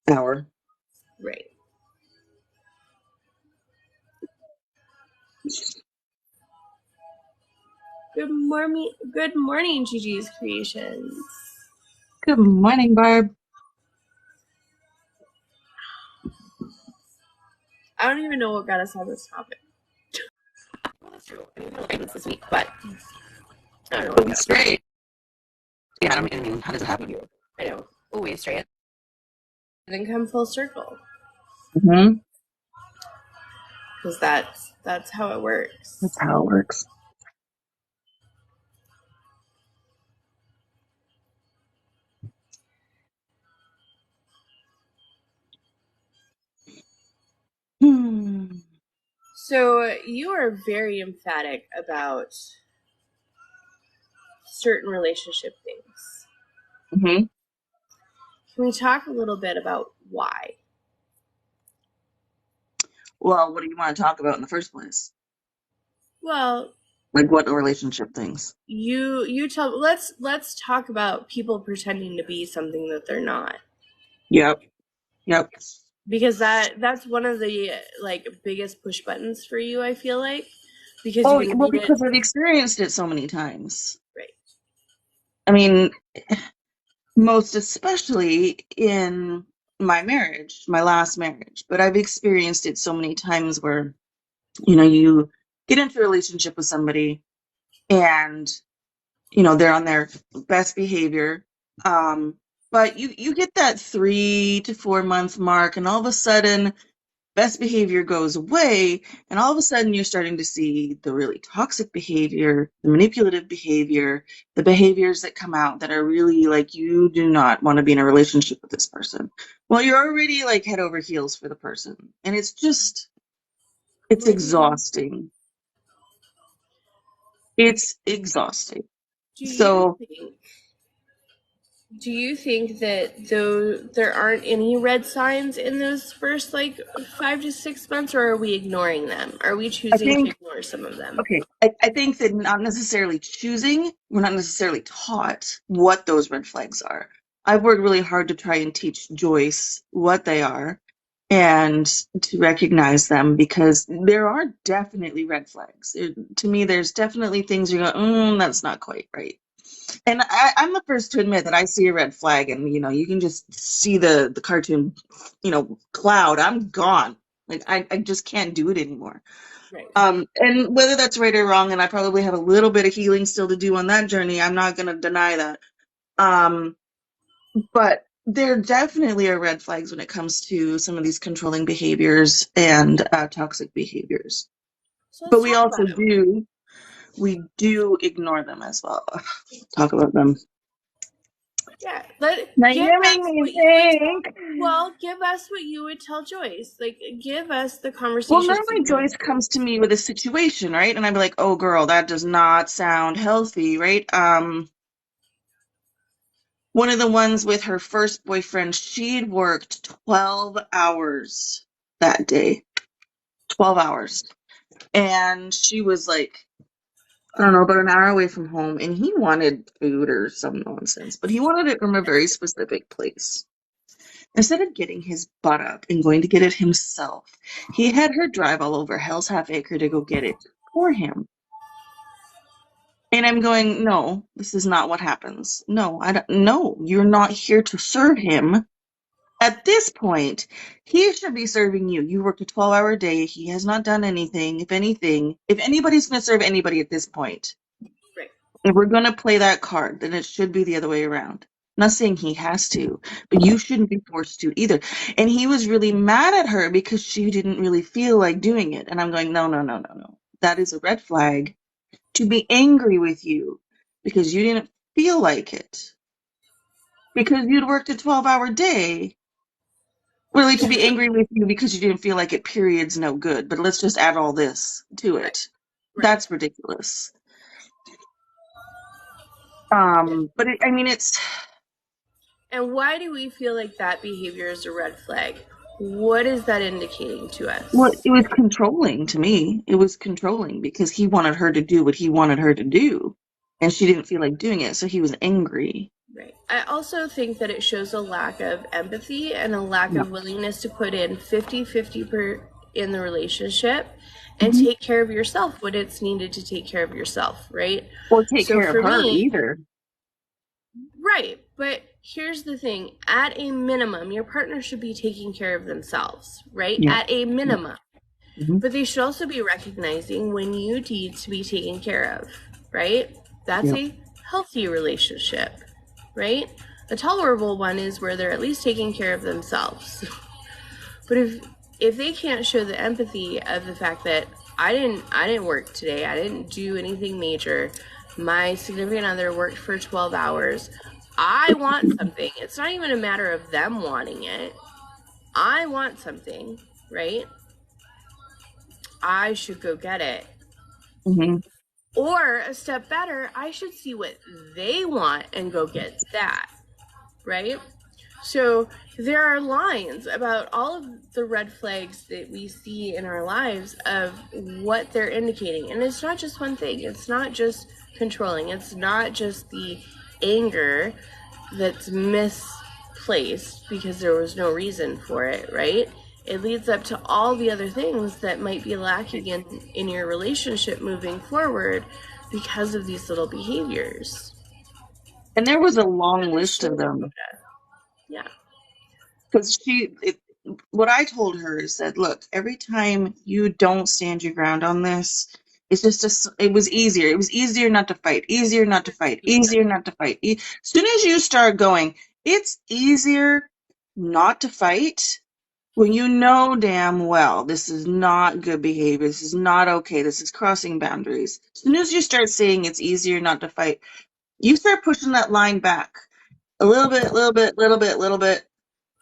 Speaker 2: hour.
Speaker 1: Right. Good morning, Gigi's Creations.
Speaker 2: Good morning, Barb.
Speaker 1: I don't even know what got us on this topic. Well, that's true. I mean, no guidance this week, but I don't know.
Speaker 2: Oh, straight. Yeah, I mean, how does it happen?
Speaker 1: I know. Always straight. Then come full circle.
Speaker 2: Mm-hmm.
Speaker 1: Because that's how it works.
Speaker 2: That's how it works. Hmm.
Speaker 1: So you are very emphatic about certain relationship things.
Speaker 2: Mm-hmm.
Speaker 1: Can we talk a little bit about why?
Speaker 2: Well, what do you want to talk about in the first place?
Speaker 1: Well,
Speaker 2: Like what relationship things?
Speaker 1: you tell. Let's talk about people pretending to be something that they're not.
Speaker 2: Yep. Yep.
Speaker 1: Because that's one of the like biggest push buttons for you, I feel like, because you
Speaker 2: Oh,
Speaker 1: can
Speaker 2: well,
Speaker 1: read it.
Speaker 2: because I've experienced it so many times.
Speaker 1: Right.
Speaker 2: I mean, most especially in my marriage, my last marriage, but I've experienced it so many times where, you get into a relationship with somebody and, they're on their best behavior. But you get that 3 to 4 month mark, and all of a sudden best behavior goes away, and all of a sudden you're starting to see the really toxic behavior, the manipulative behavior, the behaviors that come out that are really like you do not want to be in a relationship with this person. Well, you're already like head over heels for the person, and it's
Speaker 1: What do you
Speaker 2: exhausting. It's exhausting.
Speaker 1: do you
Speaker 2: So
Speaker 1: think? Do you think that though there aren't any red signs in those first like 5 to 6 months, or are we ignoring them? Are we
Speaker 2: I
Speaker 1: choosing to
Speaker 2: think,
Speaker 1: ignore some of them?
Speaker 2: okay, I think that not necessarily choosing, we're not necessarily taught what those red flags are. I've worked really hard to try and teach Joyce what they are and to recognize them, because there are definitely red flags. To me, there's definitely things you go, that's not quite right. And I'm the first to admit that I see a red flag, and you can just see the cartoon, cloud. I'm gone. Like I just can't do it anymore.
Speaker 1: Right.
Speaker 2: And whether that's right or wrong, and I probably have a little bit of healing still to do on that journey, I'm not going to deny that. Um, but there definitely are red flags when it comes to some of these controlling behaviors and toxic behaviors.
Speaker 1: So let's
Speaker 2: But we
Speaker 1: talk
Speaker 2: also
Speaker 1: about them.
Speaker 2: do ignore them as well. Talk about them.
Speaker 1: Yeah.
Speaker 2: Now
Speaker 1: Give
Speaker 2: you make
Speaker 1: us
Speaker 2: me
Speaker 1: what you would tell.
Speaker 2: think.
Speaker 1: Well, give us what you would tell Joyce. Like, give us the
Speaker 2: Well,
Speaker 1: conversations that
Speaker 2: normally
Speaker 1: you would
Speaker 2: Joyce comes to me with a situation, right? And I'd be like, "Oh, girl, that does not sound healthy, right?" One of the ones with her first boyfriend, she'd worked 12 hours that day. 12 hours. And she was like, I don't know, about an hour away from home, and he wanted food or some nonsense, but he wanted it from a very specific place. Instead of getting his butt up and going to get it himself, he had her drive all over Hell's Half Acre to go get it for him. And I'm going, no, this is not what happens. No, I don't. No, you're not here to serve him. At this point, he should be serving you. You worked a 12-hour day. He has not done anything. If anything, if anybody's going to serve anybody at this point,
Speaker 1: right.
Speaker 2: if we're going to play that card, then it should be the other way around. I'm not saying he has to, but you shouldn't be forced to either. And he was really mad at her because she didn't really feel like doing it. And I'm going, no, no, no, no, no. That is a red flag to be angry with you because you didn't feel like it. Because you'd worked a 12-hour day. Really, to be angry with you because you didn't feel like it, period's no good. But let's just add all this to
Speaker 1: Right.
Speaker 2: it.
Speaker 1: Right.
Speaker 2: That's ridiculous. But I mean,
Speaker 1: And why do we feel like that behavior is a red flag? What is that indicating to
Speaker 2: well,
Speaker 1: us?
Speaker 2: it was controlling to me. It was controlling because he wanted her to do what he wanted her to do, and she didn't feel like doing it, so he was angry.
Speaker 1: Right. I also think that it shows a lack of empathy and a lack
Speaker 2: Yeah.
Speaker 1: of willingness to put in 50-50 in the relationship and
Speaker 2: Mhm.
Speaker 1: take care of yourself when it's needed to take care of yourself, right?
Speaker 2: Or take
Speaker 1: So
Speaker 2: care of
Speaker 1: for
Speaker 2: her
Speaker 1: me,
Speaker 2: either.
Speaker 1: right, but here's the thing, at a minimum, your partner should be taking care of themselves, right?
Speaker 2: Yeah.
Speaker 1: At a minimum.
Speaker 2: Mhm.
Speaker 1: But they should also be recognizing when you need to be taken care of, right? That's
Speaker 2: Yeah.
Speaker 1: a healthy relationship, right? A tolerable one is where they're at least taking care of themselves. But if they can't show the empathy of the fact that I didn't work today, I didn't do anything major, my significant other worked for 12 hours, I want something. It's not even a matter of them wanting it. I want something, right? I should go get it.
Speaker 2: Mhm.
Speaker 1: Or a step better, I should see what they want and go get that, right? So there are lines about all of the red flags that we see in our lives of what they're indicating. And it's not just one thing, it's not just controlling, it's not just the anger that's misplaced because there was no reason for it, right? It leads up to all the other things that might be lacking in your relationship moving forward because of these little behaviors.
Speaker 2: And there was a long list of them.
Speaker 1: Yeah.
Speaker 2: Because what I told her is that, look, every time you don't stand your ground on this, it's it was easier. It was easier not to fight, easier not to fight, easier not to fight. As soon as you start going, it's easier not to fight when you know damn well this is not good behavior. This is not okay. This is crossing boundaries. As soon as you start saying it's easier not to fight, you start pushing that line back a little bit, little bit, little bit, little bit.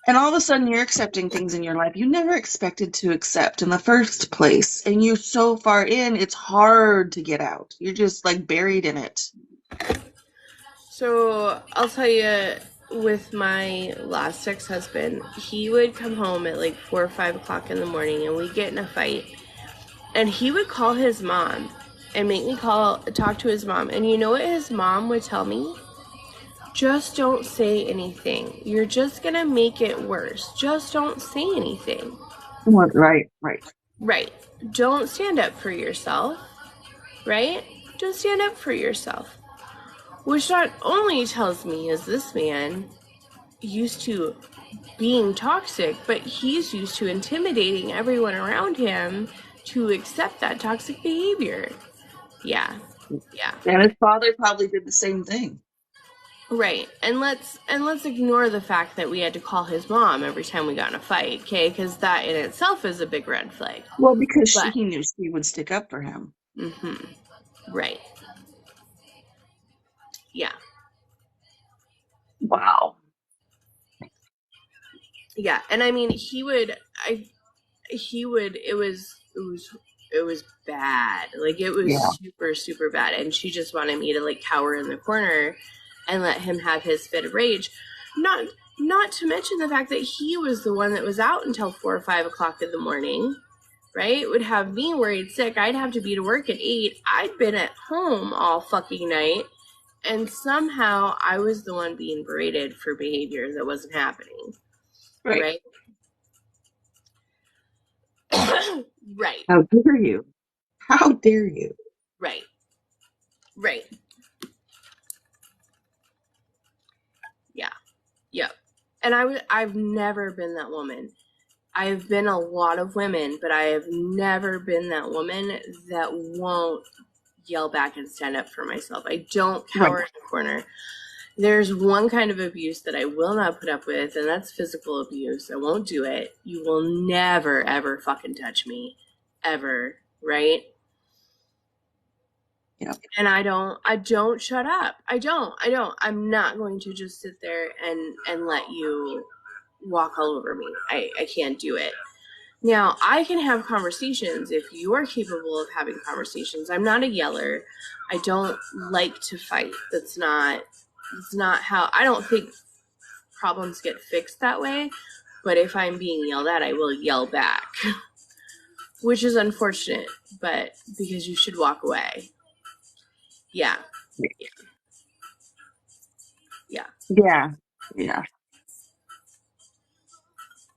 Speaker 2: And all of a sudden, you're accepting things in your life you never expected to accept in the first place. And you're so far in, it's hard to get out. You're just like buried in it.
Speaker 1: So I'll tell you, with my last ex-husband, he would come home at like 4 or 5 o'clock in the morning, and we'd get in a fight. And he would call his mom and make me talk to his mom. And you know what his mom would tell me? Just don't say anything. You're just gonna make it worse. Just don't say anything.
Speaker 2: Right, right.
Speaker 1: Right. Don't stand up for yourself. Right? Don't stand up for yourself. Which not only tells me is this man used to being toxic, but he's used to intimidating everyone around him to accept that toxic behavior. Yeah. Yeah.
Speaker 2: And his father probably did the same thing.
Speaker 1: Right. And let's ignore the fact that we had to call his mom every time we got in a fight, okay? Cuz that in itself is a big red flag.
Speaker 2: Well, because
Speaker 1: But
Speaker 2: he knew she would stick up for him.
Speaker 1: right. Yeah.
Speaker 2: Wow.
Speaker 1: Yeah. And I mean, it was bad. Like it was
Speaker 2: Yeah.
Speaker 1: super super bad, and she just wanted me to like cower in the corner and let him have his fit of rage. Not to mention the fact that he was the one that was out until 4 or 5 o'clock in the morning, right? Would have me worried sick. I'd have to be to work at 8. I'd been at home all fucking night, and somehow I was the one being berated for behavior that wasn't happening,
Speaker 2: Right.
Speaker 1: right? Right.
Speaker 2: How dare you? How dare you?
Speaker 1: Right. Right. Yeah. Yep. And I've never been that woman. I've been a lot of women, but I have never been that woman that won't yell back and stand up for myself. I don't cower in the corner. There's one kind of abuse that I will not put up with, and that's physical abuse. I won't do it. You will never, ever fucking touch me. Ever. Right?
Speaker 2: Yeah.
Speaker 1: And I don't shut up. I don't. I'm not going to just sit there and let you walk all over me. I can't do it. Now, I can have conversations if you are capable of having conversations. I'm not a yeller. I don't like to fight. That's not how I don't think problems get fixed that way. But if I'm being yelled at, I will yell back. Which is unfortunate, but because you should walk away. Yeah. Yeah. Yeah.
Speaker 2: Yeah. Yeah.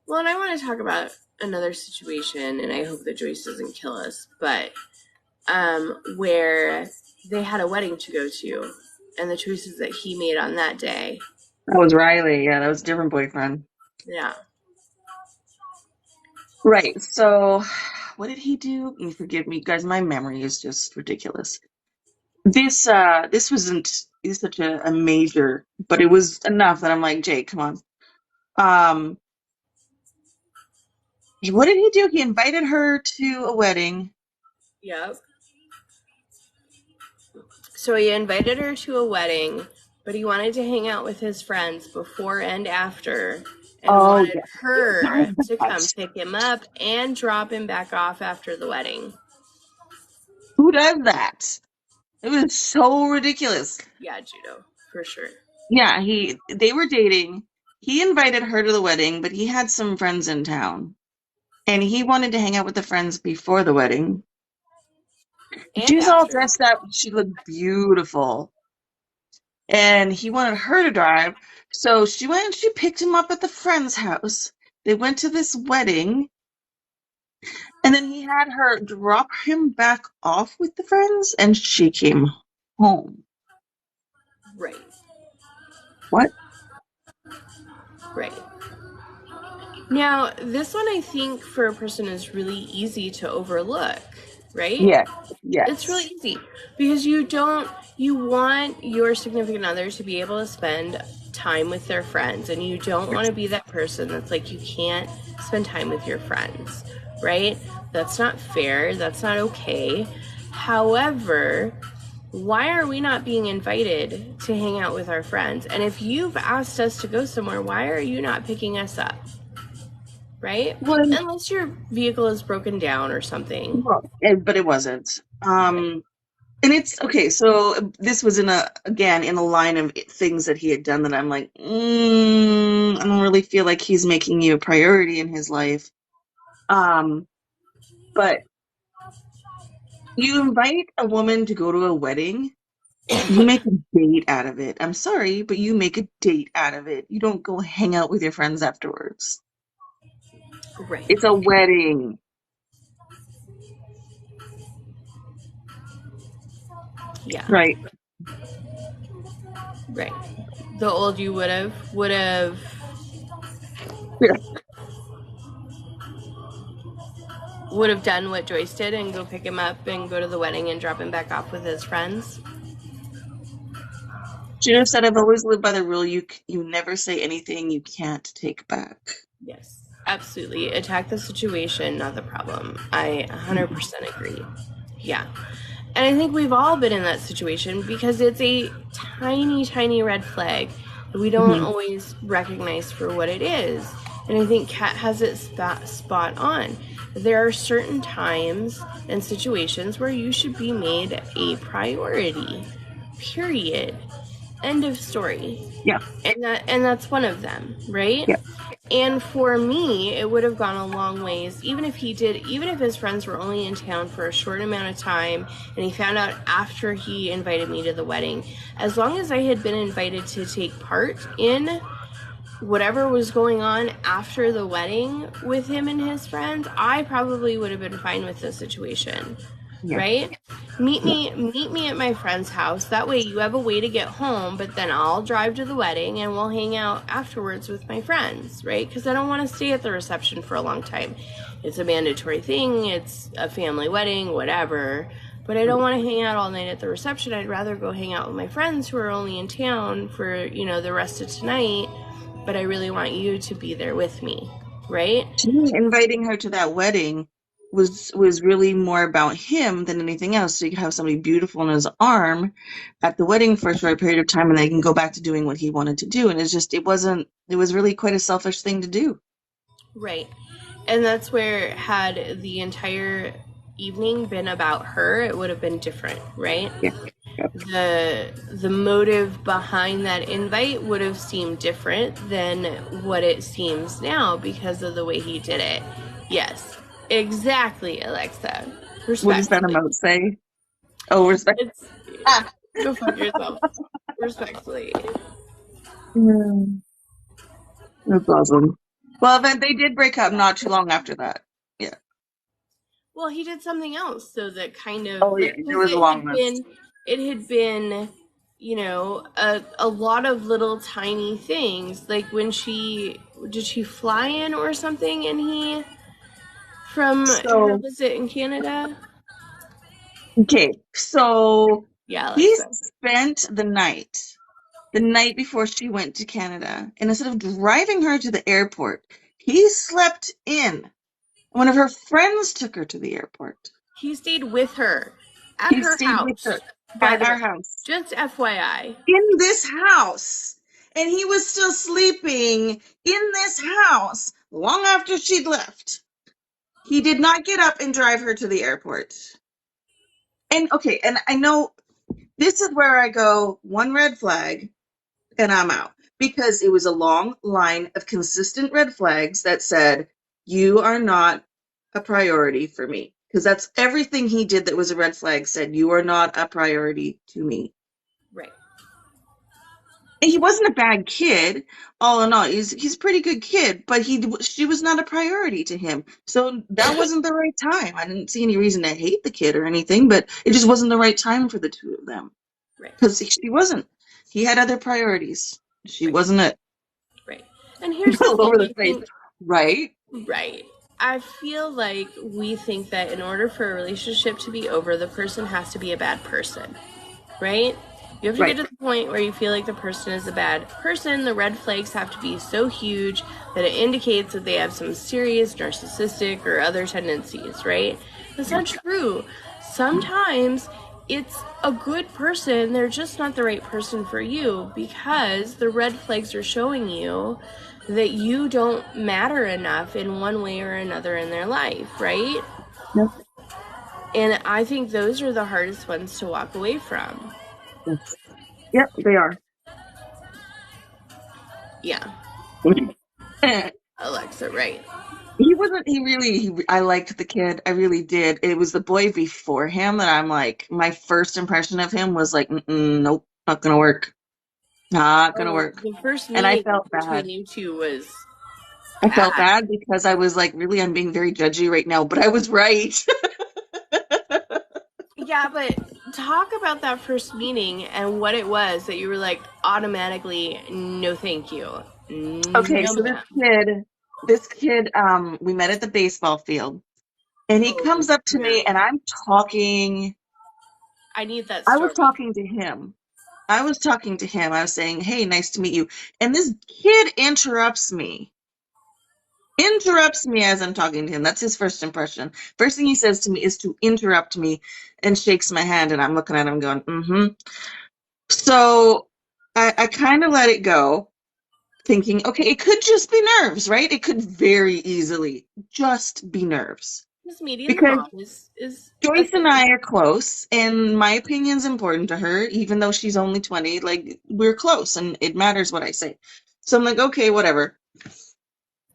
Speaker 1: Well, and I want to talk about another situation, and I hope that Joyce doesn't kill us, but where they had a wedding to go to, and the choices that he made on that day.
Speaker 2: That was Riley. Yeah, that was a different boyfriend.
Speaker 1: Yeah.
Speaker 2: Right. So, what did he do? You forgive me, guys. My memory is just ridiculous. This wasn't is such a major, but it was enough that I'm like, Jake, come on. Um, what did he do? He invited her to a wedding.
Speaker 1: Yep. So he invited her to a wedding, but he wanted to hang out with his friends before and after, and
Speaker 2: Oh
Speaker 1: wanted
Speaker 2: yeah.
Speaker 1: her to come
Speaker 2: Gosh.
Speaker 1: pick him up and drop him back off after the wedding.
Speaker 2: Who does that? It was so ridiculous.
Speaker 1: Yeah, Judo, for sure.
Speaker 2: Yeah, they were dating. He invited her to the wedding, but he had some friends in town. And he wanted to hang out with the friends before the wedding.
Speaker 1: And
Speaker 2: She was all
Speaker 1: after.
Speaker 2: dressed up. She looked beautiful. And he wanted her to drive. So she went and she picked him up at the friend's house. They went to this wedding. And then he had her drop him back off with the friends. And she came home.
Speaker 1: Right.
Speaker 2: What?
Speaker 1: Right. Now, this one I think for a person is really easy to overlook, right?
Speaker 2: Yeah.
Speaker 1: It's really
Speaker 2: Yes.
Speaker 1: easy because you want your significant other to be able to spend time with their friends, and you don't want to be that person that's like, you can't spend time with your friends, right? That's not fair. That's not okay. However, why are we not being invited to hang out with our friends? And if you've asked us to go somewhere, why are you not picking us up? Right?
Speaker 2: Well,
Speaker 1: Unless your vehicle is broken down or something.
Speaker 2: but it wasn't. And it's okay. So this was in a line of things that he had done that I'm like, I don't really feel like he's making you a priority in his life. But you invite a woman to go to a wedding, you make a date out of it. I'm sorry, but you make a date out of it. You don't go hang out with your friends afterwards.
Speaker 1: Right.
Speaker 2: It's a wedding.
Speaker 1: Yeah.
Speaker 2: Right.
Speaker 1: Right. The old you would have
Speaker 2: Yeah.
Speaker 1: done what Joyce did and go pick him up and go to the wedding and drop him back off with his friends.
Speaker 2: Juno said, I've always lived by the rule you never say anything you can't take back.
Speaker 1: Yes. Absolutely. Attack the situation, not the problem. I 100% agree. Yeah. And I think we've all been in that situation because it's a tiny, tiny red flag that we don't always recognize for what it is. And I think Kat has it spot on. There are certain times and situations where you should be made a priority. Period. End of story.
Speaker 2: Yeah.
Speaker 1: And that's one of them, right?
Speaker 2: Yeah.
Speaker 1: And for me, it would have gone a long ways, even if his friends were only in town for a short amount of time, and he found out after he invited me to the wedding. As long as I had been invited to take part in whatever was going on after the wedding with him and his friends, I probably would have been fine with the situation. Yeah. Right? Meet me at my friend's house. That way you have a way to get home, but then I'll drive to the wedding and we'll hang out afterwards with my friends, right? Because I don't want to stay at the reception for a long time. It's a mandatory thing. It's a family wedding, whatever. But I don't want to hang out all night at the reception. I'd rather go hang out with my friends who are only in town for, the rest of tonight. But I really want you to be there with me, right?
Speaker 2: Inviting her to that wedding was really more about him than anything else. So you could have somebody beautiful in his arm at the wedding for a short period of time, and they can go back to doing what he wanted to do. And it was really quite a selfish thing to do.
Speaker 1: Right. And that's where, had the entire evening been about her, it would have been different, right?
Speaker 2: Yeah. Yep.
Speaker 1: The motive behind that invite would have seemed different than what it seems now because of the way he did it. Yes, exactly, Alexa.
Speaker 2: What does that
Speaker 1: Respectfully.
Speaker 2: emote say? Oh, respect.
Speaker 1: It's
Speaker 2: Ah.
Speaker 1: go fuck yourself. Respectfully.
Speaker 2: Yeah. That's awesome. Well, then they did break up not too long after that. Yeah.
Speaker 1: Well, he did something else, so that kind of
Speaker 2: Oh, yeah.
Speaker 1: like,
Speaker 2: There
Speaker 1: because
Speaker 2: was a long list.
Speaker 1: it had been, you know, a lot of little tiny things. Like when she fly in or something, and he from her
Speaker 2: So,
Speaker 1: visit in Canada.
Speaker 2: okay. So
Speaker 1: Yeah,
Speaker 2: he
Speaker 1: Alexa.
Speaker 2: spent the night before she went to Canada, and instead of driving her to the airport, he slept in. One of her friends took her to the airport.
Speaker 1: He stayed with her at
Speaker 2: He
Speaker 1: her
Speaker 2: stayed with her
Speaker 1: house. By
Speaker 2: at
Speaker 1: the
Speaker 2: our
Speaker 1: way,
Speaker 2: house.
Speaker 1: just FYI.
Speaker 2: In this house. And he was still sleeping in this house long after she'd left. He did not get up and drive her to the airport. And okay, and I know this is where I go one red flag and I'm out. Because it was a long line of consistent red flags that said, you are not a priority for me. Because that's everything he did that was a red flag said, you are not a priority to me.
Speaker 1: Right.
Speaker 2: And he wasn't a bad kid, all in all. He's a pretty good kid, but she was not a priority to him. So that wasn't the right time. I didn't see any reason to hate the kid or anything, but it just wasn't the right time for the two of them.
Speaker 1: Right.
Speaker 2: Because she wasn't. He had other priorities. She
Speaker 1: Right.
Speaker 2: wasn't it.
Speaker 1: Right. And here's the
Speaker 2: All
Speaker 1: thing.
Speaker 2: over the
Speaker 1: I
Speaker 2: place.
Speaker 1: think
Speaker 2: Right?
Speaker 1: right. I feel like we think that in order for a relationship to be over, the person has to be a bad person, right? You have to
Speaker 2: Right.
Speaker 1: get to the point where you feel like the person is a bad person. The red flags have to be so huge that it indicates that they have some serious narcissistic or other tendencies, right? That's not true. Sometimes it's a good person, they're just not the right person for you because the red flags are showing you that you don't matter enough in one way or another in their life, right?
Speaker 2: Yep.
Speaker 1: And I think those are the hardest ones to walk away from.
Speaker 2: Yes. Yep, they are.
Speaker 1: Yeah, Alexa, right.
Speaker 2: He wasn't, I liked the kid. I really did. It was the boy before him that I'm like, my first impression of him was like, nope, not gonna work. Not gonna
Speaker 1: Oh,
Speaker 2: work.
Speaker 1: the first
Speaker 2: And I
Speaker 1: meeting
Speaker 2: felt
Speaker 1: between
Speaker 2: bad.
Speaker 1: you two was
Speaker 2: I felt
Speaker 1: bad.
Speaker 2: bad because I was like, really, I'm being very judgy right now, but I was right.
Speaker 1: Yeah, but talk about that first meeting and what it was that you were like automatically, no thank you.
Speaker 2: Okay,
Speaker 1: No,
Speaker 2: so
Speaker 1: ma'am.
Speaker 2: this kid, we met at the baseball field, and he
Speaker 1: Oh,
Speaker 2: comes up to
Speaker 1: no.
Speaker 2: me, and I'm talking.
Speaker 1: I need that
Speaker 2: I was
Speaker 1: story.
Speaker 2: talking to him. I was talking to him. I was saying, "Hey, nice to meet you," and this kid interrupts me as I'm talking to him. That's his first impression. First thing he says to me is to interrupt me and shakes my hand, and I'm looking at him going, mm-hmm. So I kind of let it go, thinking, okay, it could just be nerves, right? It could very easily just be nerves.
Speaker 1: Just meeting the
Speaker 2: Because
Speaker 1: mom is a
Speaker 2: Joyce and
Speaker 1: thing.
Speaker 2: I are close, and my opinion's important to her, even though she's only 20. Like, we're close, and it matters what I say. So I'm like, okay, whatever.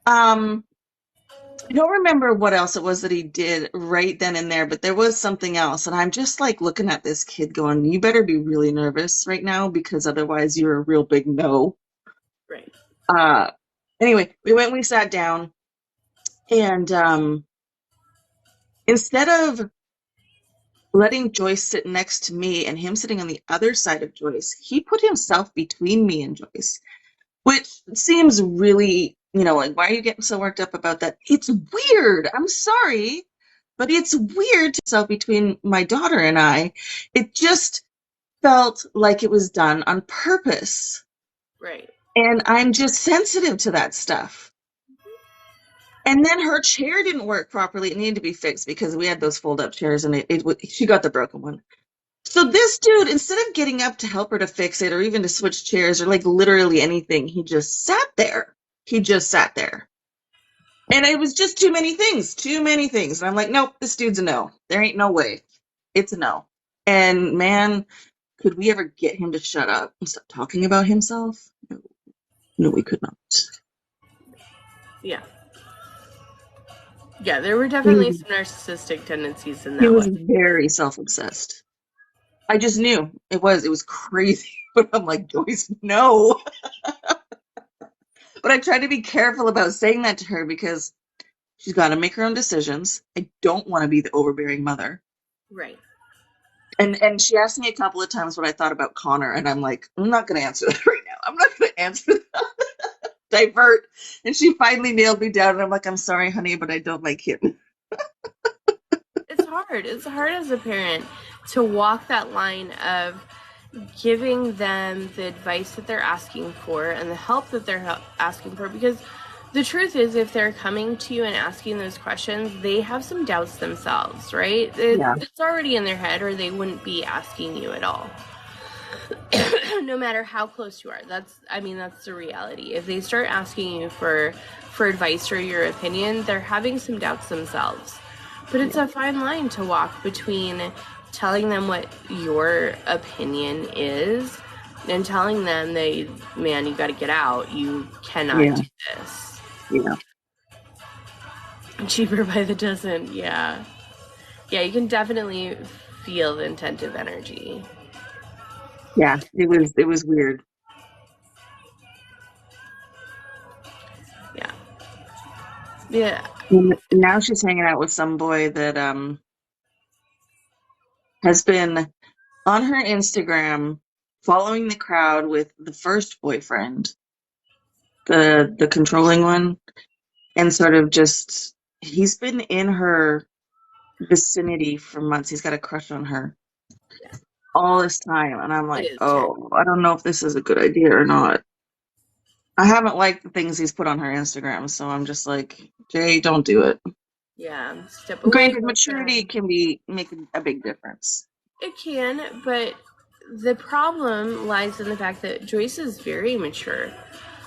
Speaker 2: I don't remember what else it was that he did right then and there, but there was something else. And I'm just like looking at this kid going, you better be really nervous right now because otherwise you're a real big no.
Speaker 1: Right.
Speaker 2: Uh, anyway, we sat down, and instead of letting Joyce sit next to me and him sitting on the other side of Joyce, he put himself between me and Joyce, which seems really, like, why are you getting so worked up about that? It's weird. I'm sorry, but it's weird to self between my daughter and I. It just felt like it was done on purpose.
Speaker 1: Right.
Speaker 2: And I'm just sensitive to that stuff. And then her chair didn't work properly. It needed to be fixed because we had those fold-up chairs, and she got the broken one. So this dude, instead of getting up to help her to fix it or even to switch chairs or like literally anything, he just sat there. He just sat there. And it was just too many things, too many things. And I'm like, nope, this dude's a no. There ain't no way. It's a no. And man, could we ever get him to shut up and stop talking about himself? No, no, we could not.
Speaker 1: Yeah. Yeah, there were
Speaker 2: He
Speaker 1: definitely
Speaker 2: was,
Speaker 1: some narcissistic tendencies in
Speaker 2: he
Speaker 1: that
Speaker 2: was
Speaker 1: one.
Speaker 2: very self-obsessed. I just knew it was crazy. But I'm like, Joyce, no. But I tried to be careful about saying that to her because she's got to make her own decisions. I don't want to be the overbearing mother.
Speaker 1: Right.
Speaker 2: And she asked me a couple of times what I thought about Connor, and I'm like, I'm not going to answer that right now. I'm not going to answer that. Divert. And she finally nailed me down, and I'm like, I'm sorry, honey, but I don't like him.
Speaker 1: It's hard. It's hard as a parent to walk that line of giving them the advice that they're asking for and the help that they're asking for, because the truth is, if they're coming to you and asking those questions, they have some doubts themselves, right?
Speaker 2: Yeah,
Speaker 1: It's already in their head, or they wouldn't be asking you at all. No matter how close you are. That's the reality. If they start asking you for advice or your opinion, they're having some doubts themselves. But it's a fine line to walk between telling them what your opinion is and telling them that, man, you got to get out. You cannot
Speaker 2: yeah,
Speaker 1: do this.
Speaker 2: yeah,
Speaker 1: Cheaper by the dozen. Yeah. Yeah, you can definitely feel the intentive energy.
Speaker 2: yeah. It was weird.
Speaker 1: Yeah. Yeah.
Speaker 2: And now she's hanging out with some boy that has been on her Instagram following the crowd with the first boyfriend, the controlling one, and sort of just he's been in her vicinity for months. He's got a crush on her all this time, and I'm
Speaker 1: It
Speaker 2: like,
Speaker 1: is terrible.
Speaker 2: oh, I don't know if this is a good idea or not. I haven't liked the things he's put on her Instagram, so I'm just like, Jay, don't do it.
Speaker 1: Yeah. Step away,
Speaker 2: Granted,
Speaker 1: go
Speaker 2: maturity
Speaker 1: down.
Speaker 2: can be making a big difference.
Speaker 1: It can, but the problem lies in the fact that Joyce is very mature,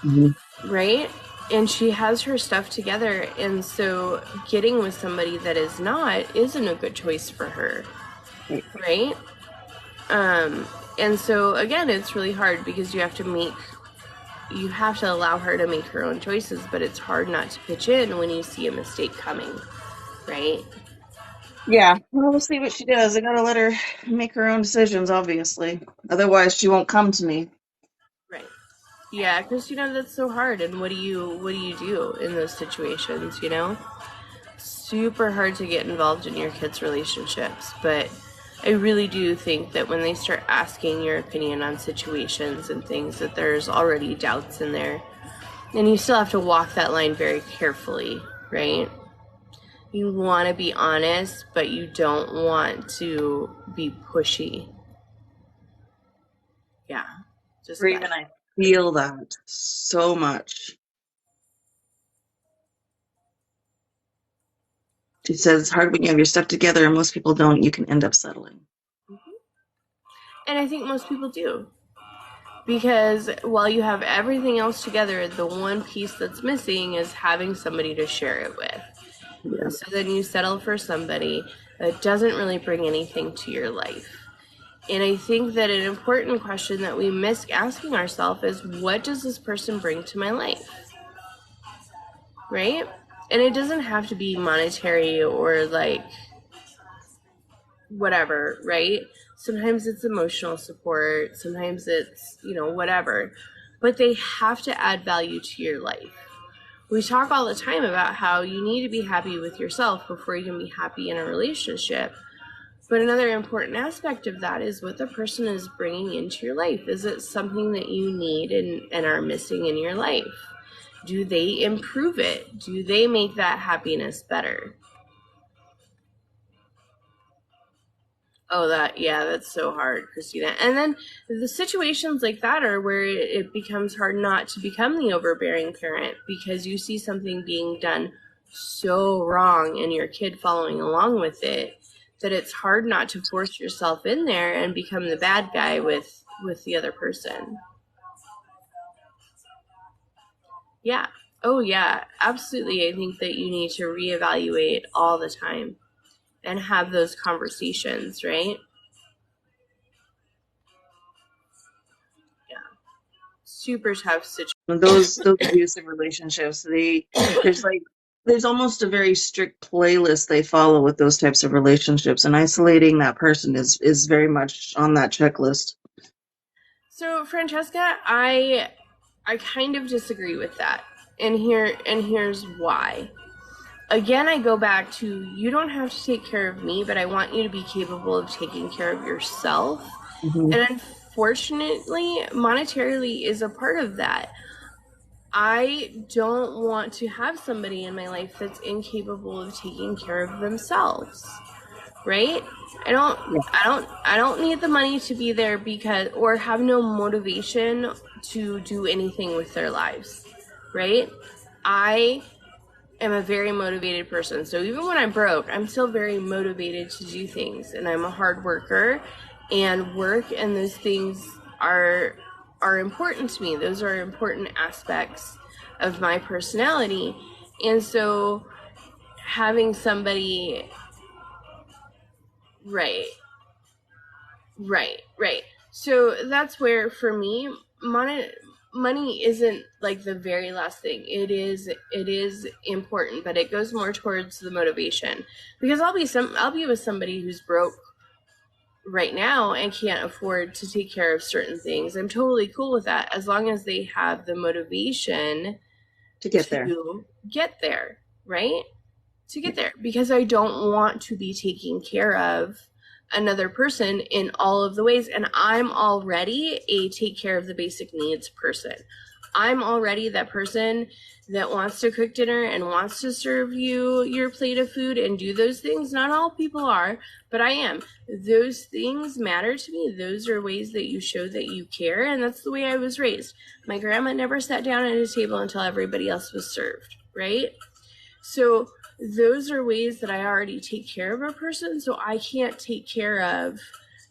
Speaker 2: Mhm.
Speaker 1: right? And she has her stuff together, and so getting with somebody that is not isn't a good choice for her, right? And so again, it's really hard because you have to allow her to make her own choices, but it's hard not to pitch in when you see a mistake coming, right?
Speaker 2: Yeah, well, we'll see what she does. I gotta let her make her own decisions, obviously. Otherwise, she won't come to me.
Speaker 1: Right. Yeah, because that's so hard. And what do you do in those situations? Super hard to get involved in your kids' relationships, but I really do think that when they start asking your opinion on situations and things, that there's already doubts in there, and you still have to walk that line very carefully, right? You want to be honest, but you don't want to be pushy. Yeah, just
Speaker 2: Raven,
Speaker 1: that.
Speaker 2: I feel that so much. She says it's hard when you have your stuff together and most people don't. You can end up settling.
Speaker 1: And I think most people do. Because while you have everything else together, the one piece that's missing is having somebody to share it with.
Speaker 2: Yeah.
Speaker 1: So then you settle for somebody that doesn't really bring anything to your life. And I think that an important question that we miss asking ourselves is, what does this person bring to my life? Right? And it doesn't have to be monetary or like whatever, right? Sometimes it's emotional support, sometimes it's, whatever. But they have to add value to your life. We talk all the time about how you need to be happy with yourself before you can be happy in a relationship. But another important aspect of that is what the person is bringing into your life. Is it something that you need and are missing in your life? Do they improve it? Do they make that happiness better? Oh, that's so hard, Christina. And then the situations like that are where it becomes hard not to become the overbearing parent, because you see something being done so wrong and your kid following along with it, that it's hard not to force yourself in there and become the bad guy with the other person. Yeah. Oh, yeah, absolutely. I think that you need to reevaluate all the time and have those conversations, right? Yeah. Super tough situation.
Speaker 2: And those abusive relationships, there's like there's almost a very strict playlist they follow with those types of relationships, and isolating that person is very much on that checklist.
Speaker 1: So, Francesca, I kind of disagree with that. And here's why. Again, I go back to you don't have to take care of me, but I want you to be capable of taking care of yourself.
Speaker 2: Mm-hmm.
Speaker 1: And unfortunately, monetarily is a part of that. I don't want to have somebody in my life that's incapable of taking care of themselves. Right? I don't need the money to be there because or have no motivation to do anything with their lives. Right? I am a very motivated person. So even when I'm broke, I'm still very motivated to do things, and I'm a hard worker, and work and those things are important to me. Those are important aspects of my personality. And so having somebody right. So that's where for me money isn't like the very last thing. It is important, but it goes more towards the motivation, because I'll be with somebody who's broke right now and can't afford to take care of certain things. I'm totally cool with that as long as they have the motivation
Speaker 2: to get there.
Speaker 1: Right? To get there, because I don't want to be taking care of another person in all of the ways. And I'm already a take care of the basic needs person. I'm already that person that wants to cook dinner and wants to serve you your plate of food and do those things. Not all people are, but I am. Those things matter to me. Those are ways that you show that you care. And that's the way I was raised. My grandma never sat down at a table until everybody else was served, right? So those are ways that I already take care of a person, so I can't take care of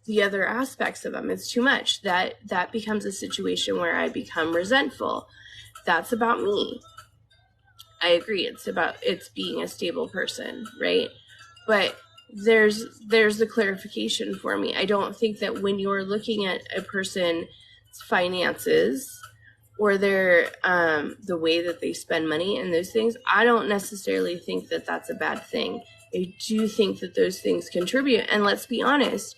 Speaker 1: the other aspects of them. It's too much. That becomes a situation where I become resentful. That's about me. I agree. It's being a stable person, right? But there's the clarification for me. I don't think that when you're looking at a person's finances or their the way that they spend money and those things, I don't necessarily think that that's a bad thing. I do think that those things contribute. And let's be honest,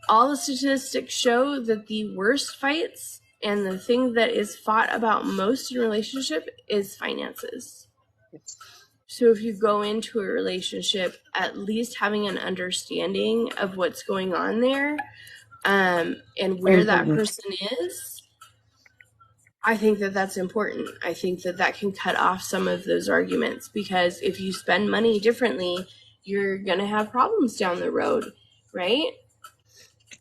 Speaker 1: all the statistics show that the worst fights and the thing that is fought about most in a relationship is finances. So if you go into a relationship at least having an understanding of what's going on there, and where that person is, I think that that's important. I think that that can cut off some of those arguments, because if you spend money differently, you're going to have problems down the road, right?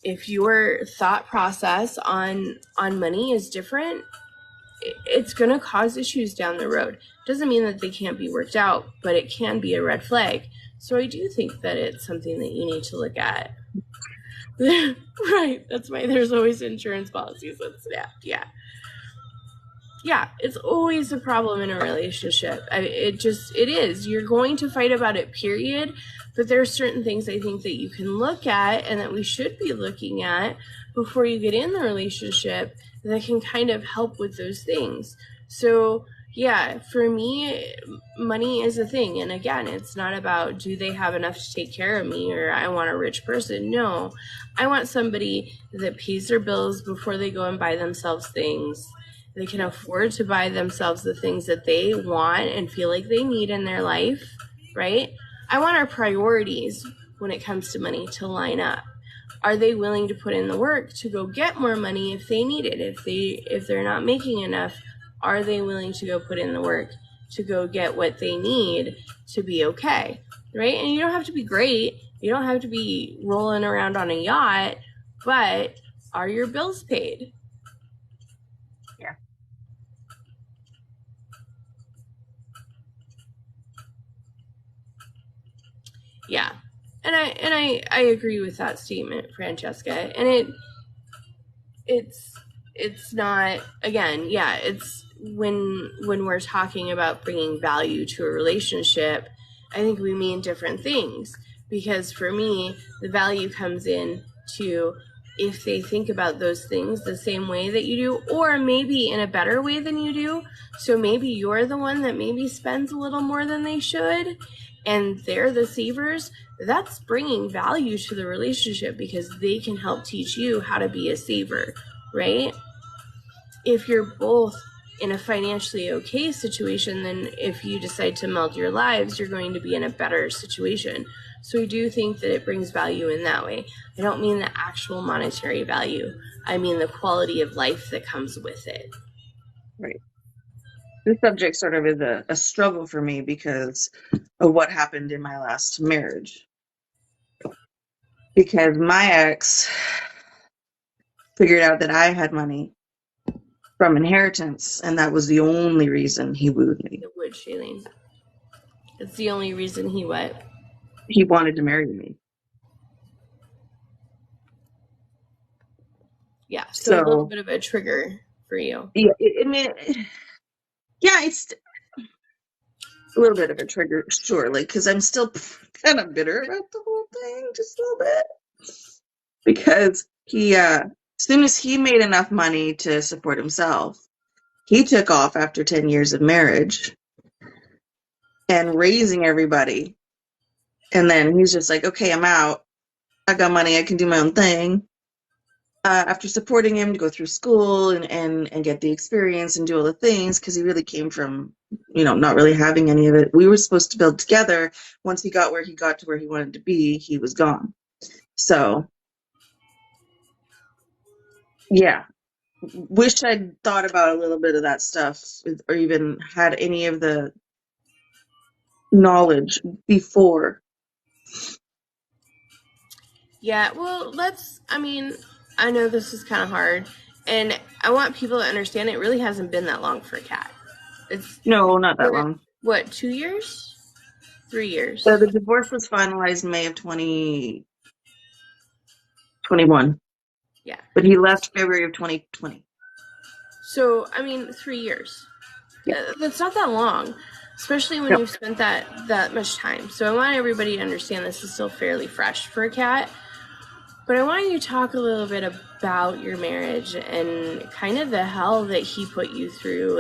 Speaker 1: If your thought process on money is different, it's going to cause issues down the road. Doesn't mean that they can't be worked out, but it can be a red flag. So I do think that it's something that you need to look at. Right. That's why there's always insurance policies that snap. Yeah, it's always a problem in a relationship. It is. You're going to fight about it, period. But there are certain things I think that you can look at and that we should be looking at before you get in the relationship that can kind of help with those things. So, yeah, for me, money is a thing. And again, it's not about do they have enough to take care of me or I want a rich person. No, I want somebody that pays their bills before they go and buy themselves things. They can afford to buy themselves the things that they want and feel like they need in their life, right? I want our priorities when it comes to money to line up. Are they willing to put in the work to go get more money if they need it? If they're not making enough, are they willing to go put in the work to go get what they need to be okay, right? And you don't have to be great. You don't have to be rolling around on a yacht, but are your bills paid?
Speaker 2: Yeah.
Speaker 1: Yeah. And I agree with that statement, Francesca. And it's not, again, yeah, when we're talking about bringing value to a relationship, I think we mean different things. Because for me, the value comes in to if they think about those things the same way that you do, or maybe in a better way than you do. So maybe you're the one that maybe spends a little more than they should, and they're the savers. That's bringing value to the relationship because they can help teach you how to be a saver, right? If you're both in a financially okay situation, then if you decide to meld your lives, you're going to be in a better situation. So I do think that it brings value in that way. I don't mean the actual monetary value. I mean the quality of life that comes with it.
Speaker 2: Right. This subject sort of is a struggle for me because of what happened in my last marriage. Because my ex figured out that I had money from inheritance, and that was the only reason he wooed me.
Speaker 1: It would, Shailene. It's the only reason he what?
Speaker 2: He wanted to marry me.
Speaker 1: Yeah, so a little
Speaker 2: So,
Speaker 1: bit of a trigger for you.
Speaker 2: yeah, I mean, yeah, it's a little bit of a trigger, surely, because I'm still kind of bitter about the whole thing, just a little bit. Because he, as soon as he made enough money to support himself, he took off after 10 years of marriage and raising everybody. And then he's just like, okay, I'm out. I got money. I can do my own thing. After supporting him to go through school and get the experience and do all the things, because he really came from, not really having any of it. We were supposed to build together. Once he got to where he wanted to be, he was gone. So, yeah. Wish I'd thought about a little bit of that stuff or even had any of the knowledge before.
Speaker 1: Yeah, well, I know this is kind of hard, and I want people to understand it really hasn't been that long for a cat.
Speaker 2: No, not that long.
Speaker 1: What, 2 years? 3 years?
Speaker 2: So the divorce was finalized May of 2021.
Speaker 1: Yeah.
Speaker 2: But he left February of 2020.
Speaker 1: So, 3 years.
Speaker 2: Yeah.
Speaker 1: That's not that long, especially when you've spent that much time. So I want everybody to understand this is still fairly fresh for a cat. But I want you to talk a little bit about your marriage and kind of the hell that he put you through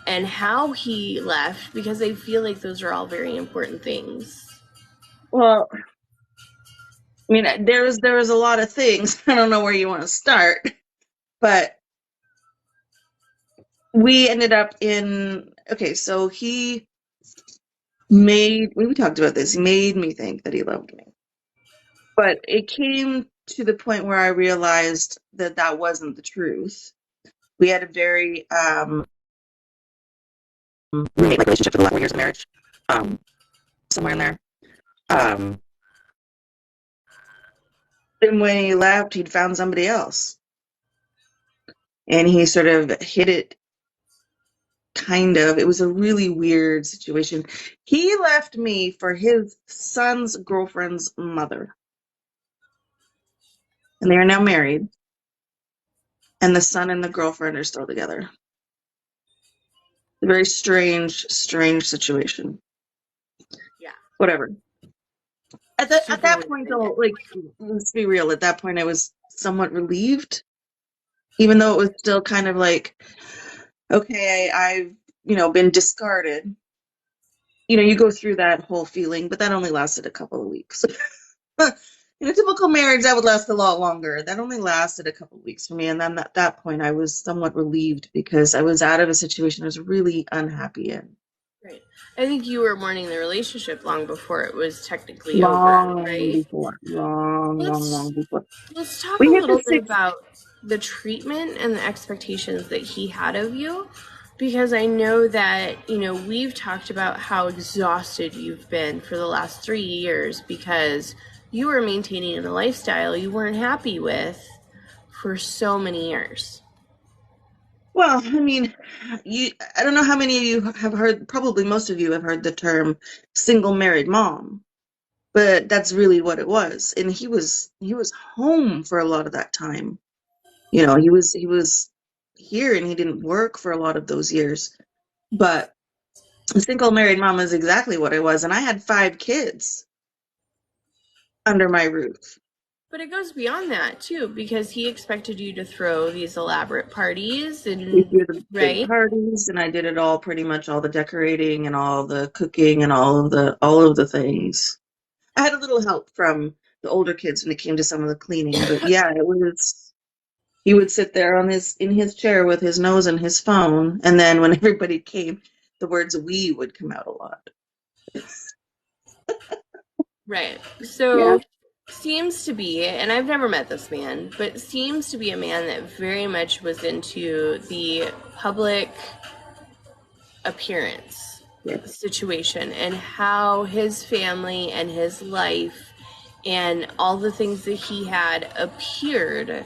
Speaker 1: and how he left, because I feel like those are all very important things.
Speaker 2: Well, there was a lot of things. I don't know where you want to start, but we ended up so we talked about this. He made me think that he loved me. But it came to the point where I realized that that wasn't the truth. We had a very roommate-like relationship for the last 4 years of marriage, somewhere in there. And when he left, he'd found somebody else. And he sort of hid it, kind of. It was a really weird situation. He left me for his son's girlfriend's mother. And they are now married. And the son and the girlfriend are still together. A very strange situation.
Speaker 1: Yeah.
Speaker 2: Whatever. At that point, though, let's be real. At that point, I was somewhat relieved, even though it was still kind of like, okay, I've been discarded. You go through that whole feeling, but that only lasted a couple of weeks. In a typical marriage, that would last a lot longer. That only lasted a couple of weeks for me, and then at that point, I was somewhat relieved because I was out of a situation I was really unhappy in.
Speaker 1: Right. I think you were mourning the relationship long before it was technically over, right?
Speaker 2: Long before.
Speaker 1: Let's talk a little bit about the treatment and the expectations that he had of you, because I know that, we've talked about how exhausted you've been for the last 3 years because you were maintaining a lifestyle you weren't happy with for so many years.
Speaker 2: Well, I don't know how many of you have heard, probably most of you have heard the term single married mom, but that's really what it was. And he was home for a lot of that time. He was here and he didn't work for a lot of those years. But a single married mom is exactly what I was. And I had 5 kids under my roof.
Speaker 1: But it goes beyond that too, because he expected you to throw these elaborate parties
Speaker 2: We
Speaker 1: and
Speaker 2: threw the big
Speaker 1: right?
Speaker 2: parties and I did it all, pretty much all the decorating and all the cooking and all of the things. I had a little help from the older kids when it came to some of the cleaning, but yeah, it was he would sit there on his in his chair with his nose in his phone, and then when everybody came, the words "we" would come out a lot.
Speaker 1: Right.
Speaker 2: Yeah.
Speaker 1: So seems to be, and I've never met this man, but seems to be a man that very much was into the public appearance
Speaker 2: Yeah.
Speaker 1: situation and how his family and his life and all the things that he had appeared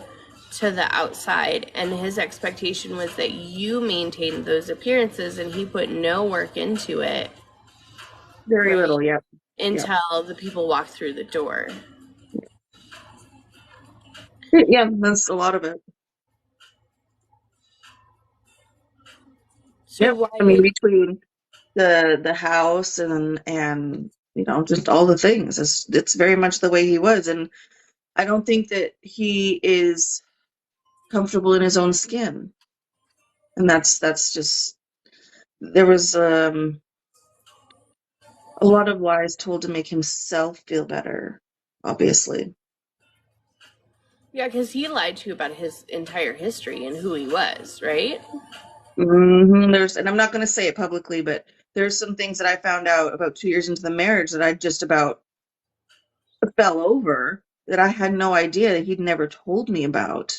Speaker 1: to the outside, and his expectation was that you maintained those appearances and he put no work into it,
Speaker 2: Very
Speaker 1: right,
Speaker 2: little. Yep. Yep.
Speaker 1: until the people walked through the door.
Speaker 2: Yeah, that's a lot of it.
Speaker 1: So
Speaker 2: Yep.
Speaker 1: why
Speaker 2: I mean,
Speaker 1: did
Speaker 2: between the house and just all the things, it's very much the way he was, and I don't think that he is comfortable in his own skin, and that's just there was a lot of lies told to make himself feel better, obviously.
Speaker 1: yeah, because he lied to you about his entire history and who he was, right?
Speaker 2: And I'm not going to say it publicly, but there's some things that I found out about 2 years into the marriage that I just about fell over that I had no idea that he'd never told me about.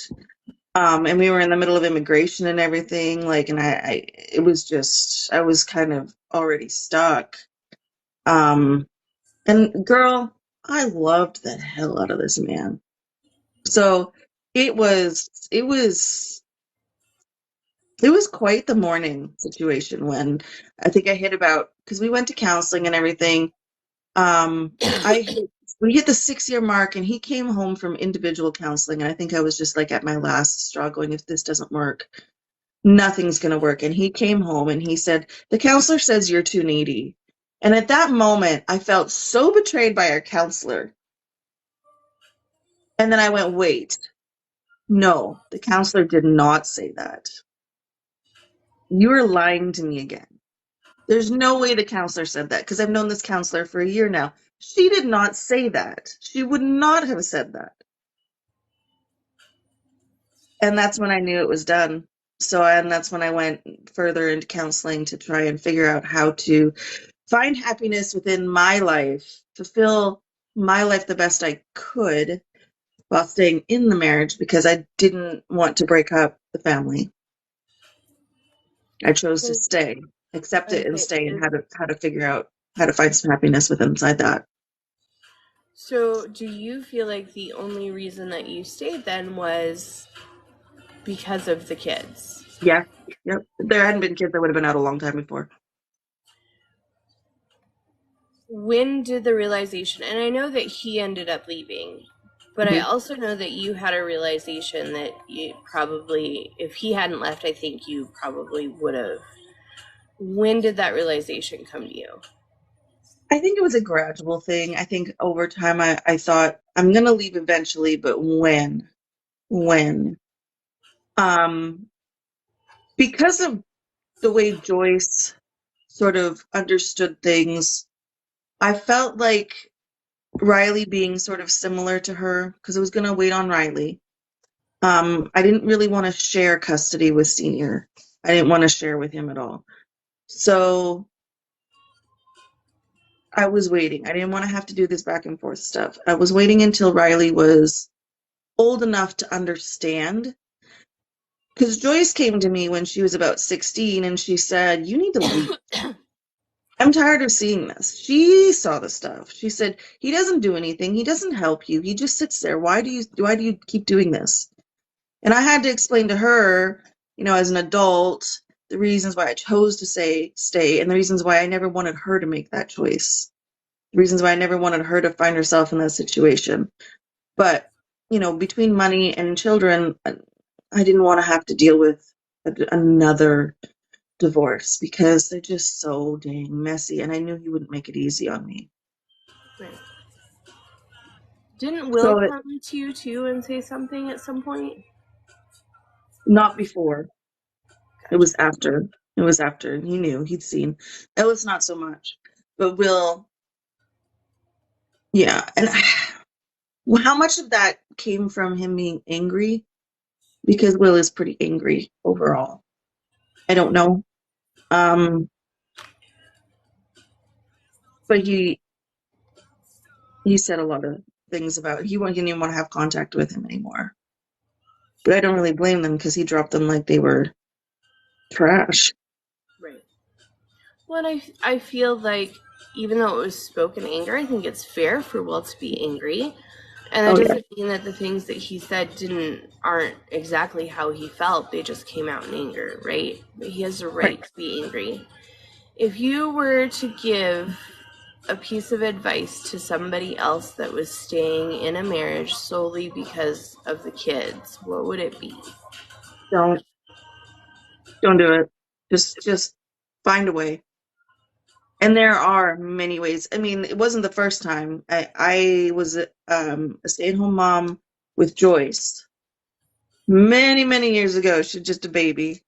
Speaker 2: And we were in the middle of immigration and everything, like, and it was just, I was kind of already stuck. Um, and girl, I loved the hell out of this man. So it was quite the morning situation when I think I hit about, because we went to counseling and everything. I hit, we hit the 6 year mark and he came home from individual counseling. And I think I was just like at my last straw going, if this doesn't work, nothing's going to work. And he came home and he said, the counselor says you're too needy. And at that moment, I felt so betrayed by our counselor. And then I went, wait, no, the counselor did not say that. You are lying to me again. There's no way the counselor said that because I've known this counselor for a year now. She did not say that. She would not have said that. And that's when I knew it was done. And that's when I went further into counseling to try and figure out how to find happiness within my life, fulfill my life the best I could while staying in the marriage because I didn't want to break up the family. I chose to stay, accept it and
Speaker 1: Okay.
Speaker 2: stay, and how to figure out how to find some happiness within inside that.
Speaker 1: So, do you feel like the only reason that you stayed then was because of the kids?
Speaker 2: Yeah. Yep. If there hadn't been kids, I would have been out a long time before.
Speaker 1: When did the realization, and I know that he ended up leaving, but I
Speaker 2: Mhm.
Speaker 1: also know that you had a realization that you probably, if he hadn't left, I think you probably would have. When did that realization come to you?
Speaker 2: I think it was a gradual thing. I think over time I thought I'm gonna leave eventually, but when? When? Um, because of the way Joyce sort of understood things, I felt like Riley being sort of similar to her, because I was gonna wait on Riley. I didn't really want to share custody with Senior. I didn't want to share with him at all. So I was waiting. I didn't want to have to do this back and forth stuff. I was waiting until Riley was old enough to understand. Because Joyce came to me when she was about 16 and she said, you need to leave. I'm tired of seeing this. She saw the stuff. She said, he doesn't do anything. He doesn't help you. He just sits there. Why do you keep doing this? And I had to explain to her, as an adult, the reasons why I chose to say stay and the reasons why I never wanted her to make that choice. The reasons why I never wanted her to find herself in that situation. But, between money and children, I didn't want to have to deal with another divorce because they're just so dang messy, and I knew he wouldn't make it easy on me.
Speaker 1: Right. Didn't Will
Speaker 2: So
Speaker 1: come to you too and say something at some point?
Speaker 2: not before. It
Speaker 1: Gotcha.
Speaker 2: was after. It was after. He knew. He'd seen. Ellis not so much, but Will, yeah. And how much of that came from him being angry? Because Will is pretty angry overall. I don't know. Um, but he said a lot of things about he didn't even want to have contact with him anymore. But I don't really blame them because he dropped them like they were trash.
Speaker 1: Right. Well, and I feel like even though it was spoken anger, I think it's fair for Will to be angry. And that
Speaker 2: Oh yeah,
Speaker 1: doesn't mean that the things that he said aren't exactly how he felt. They just came out in anger, right? But he has a
Speaker 2: right.
Speaker 1: right to be angry. If you were to give a piece of advice to somebody else that was staying in a marriage solely because of the kids, what would it be?
Speaker 2: Don't don't do it. Just find a way. And there are many ways. I mean, it wasn't the first time. I was a stay-at-home mom with Joyce many years ago. She was just a baby.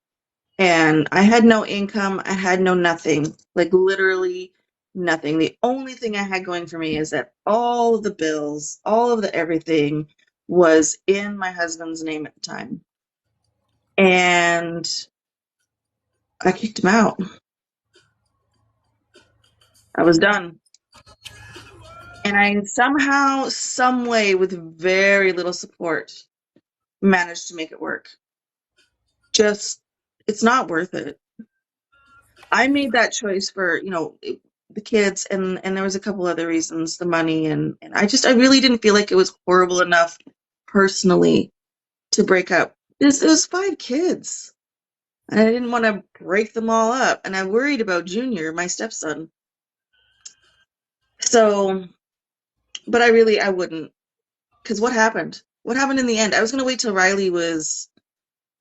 Speaker 2: And I had no income. I had no nothing. Like literally nothing. The only thing I had going for me is that all of the bills, all of the everything was in my husband's name at the time. And I kicked him out. I was done. And I somehow, some way, with very little support, managed to make it work. Just, it's not worth it. I made that choice for, the kids, and there was a couple other reasons, the money, and I really didn't feel like it was horrible enough personally to break up. It was 5 kids, and I didn't want to break them all up, and I worried about Junior, my stepson. So, but I wouldn't, because what happened? What happened in the end? I was going to wait till Riley was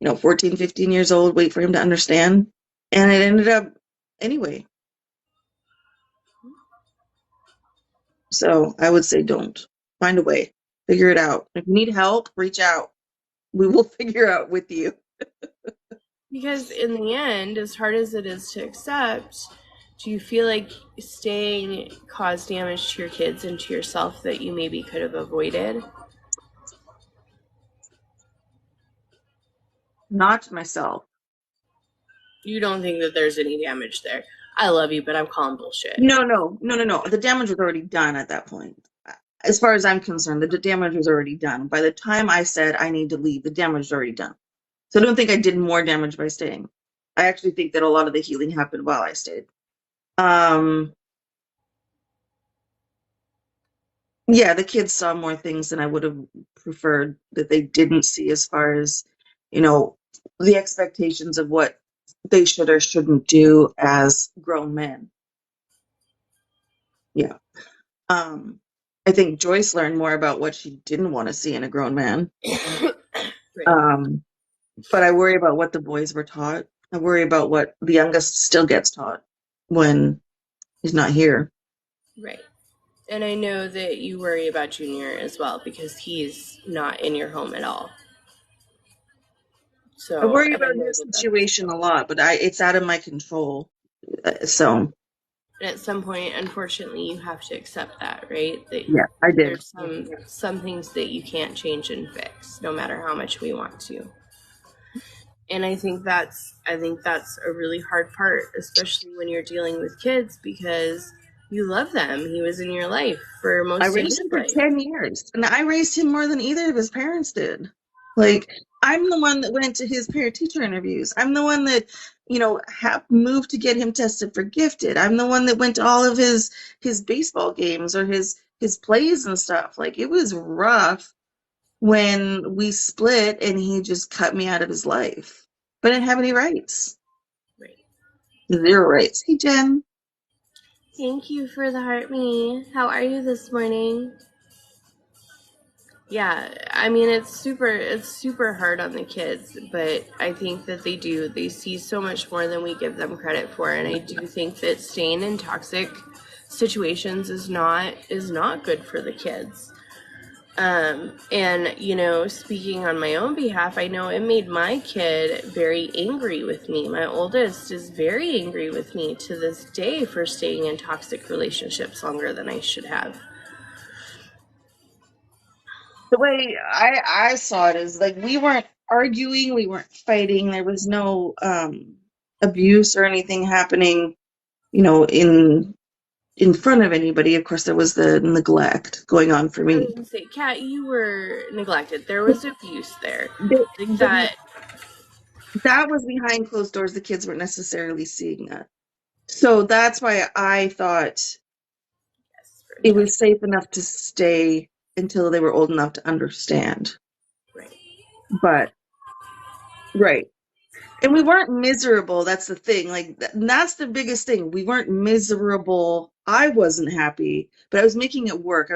Speaker 2: 14, 15 years old, wait for him to understand. And it ended up anyway. So I would say don't. Find a way. Figure it out. If you need help, reach out. We will figure out with you.
Speaker 1: Because in the end, as hard as it is to accept, do you feel like staying caused damage to your kids and to yourself that you maybe could have avoided?
Speaker 2: Not myself.
Speaker 1: You don't think that there's any damage there? I love you, but I'm calling bullshit.
Speaker 2: No. The damage was already done at that point. As far as I'm concerned, the damage was already done. By the time I said I need to leave, the damage was already done. So I don't think I did more damage by staying. I actually think that a lot of the healing happened while I stayed. Um, yeah, the kids saw more things than I would have preferred that they didn't see as far as, you know, the expectations of what they should or shouldn't do as grown men. Yeah. Um, I think Joyce learned more about what she didn't want to see in a grown man.
Speaker 1: Right.
Speaker 2: Um, but I worry about what the boys were taught. I worry about what the youngest still gets taught when he's not here.
Speaker 1: Right. And I know that you worry about Junior as well because he's not in your home at all.
Speaker 2: I
Speaker 1: So,
Speaker 2: worry
Speaker 1: and I
Speaker 2: about
Speaker 1: know
Speaker 2: his
Speaker 1: that that's,
Speaker 2: situation a lot, but it's out of my control. So
Speaker 1: and at some point, unfortunately, you have to accept that, right? That
Speaker 2: yeah, I did.
Speaker 1: there's some things that you can't change and fix, no matter how much we want to. And I think that's a really hard part, especially when you're dealing with kids because you love them. He was in your life for
Speaker 2: I
Speaker 1: most of
Speaker 2: raised
Speaker 1: his
Speaker 2: him for
Speaker 1: life.
Speaker 2: 10 years, and I raised him more than either of his parents did. Like, I'm the one that went to his parent teacher interviews. I'm the one that, moved to get him tested for gifted. I'm the one that went to all of his baseball games or his plays and stuff. Like, it was rough when we split and he just cut me out of his life. But I didn't have any rights.
Speaker 1: Right.
Speaker 2: Zero rights. Hey, Jen.
Speaker 1: Thank you for the heart me. How are you this morning? Yeah, I mean it's super hard on the kids, but I think that they see so much more than we give them credit for, and I do think that staying in toxic situations is not good for the kids. And speaking on my own behalf, I know it made my kid very angry with me. My oldest is very angry with me to this day for staying in toxic relationships longer than I should have.
Speaker 2: The way I saw it is like we weren't arguing, we weren't fighting, there was no abuse or anything happening, in front of anybody. Of course, there was the neglect going on for
Speaker 1: I
Speaker 2: me.
Speaker 1: was gonna say, Kat, you were neglected. There was abuse there.
Speaker 2: The,
Speaker 1: I think
Speaker 2: the,
Speaker 1: that
Speaker 2: that was behind closed doors. The kids weren't necessarily seeing that. So that's why I thought
Speaker 1: yes, for
Speaker 2: it
Speaker 1: sure.
Speaker 2: was safe enough to stay until they were old enough to understand.
Speaker 1: Right.
Speaker 2: But, right. And we weren't miserable. That's the thing. Like, that's the biggest thing. We weren't miserable. I wasn't happy, but I was making it work. I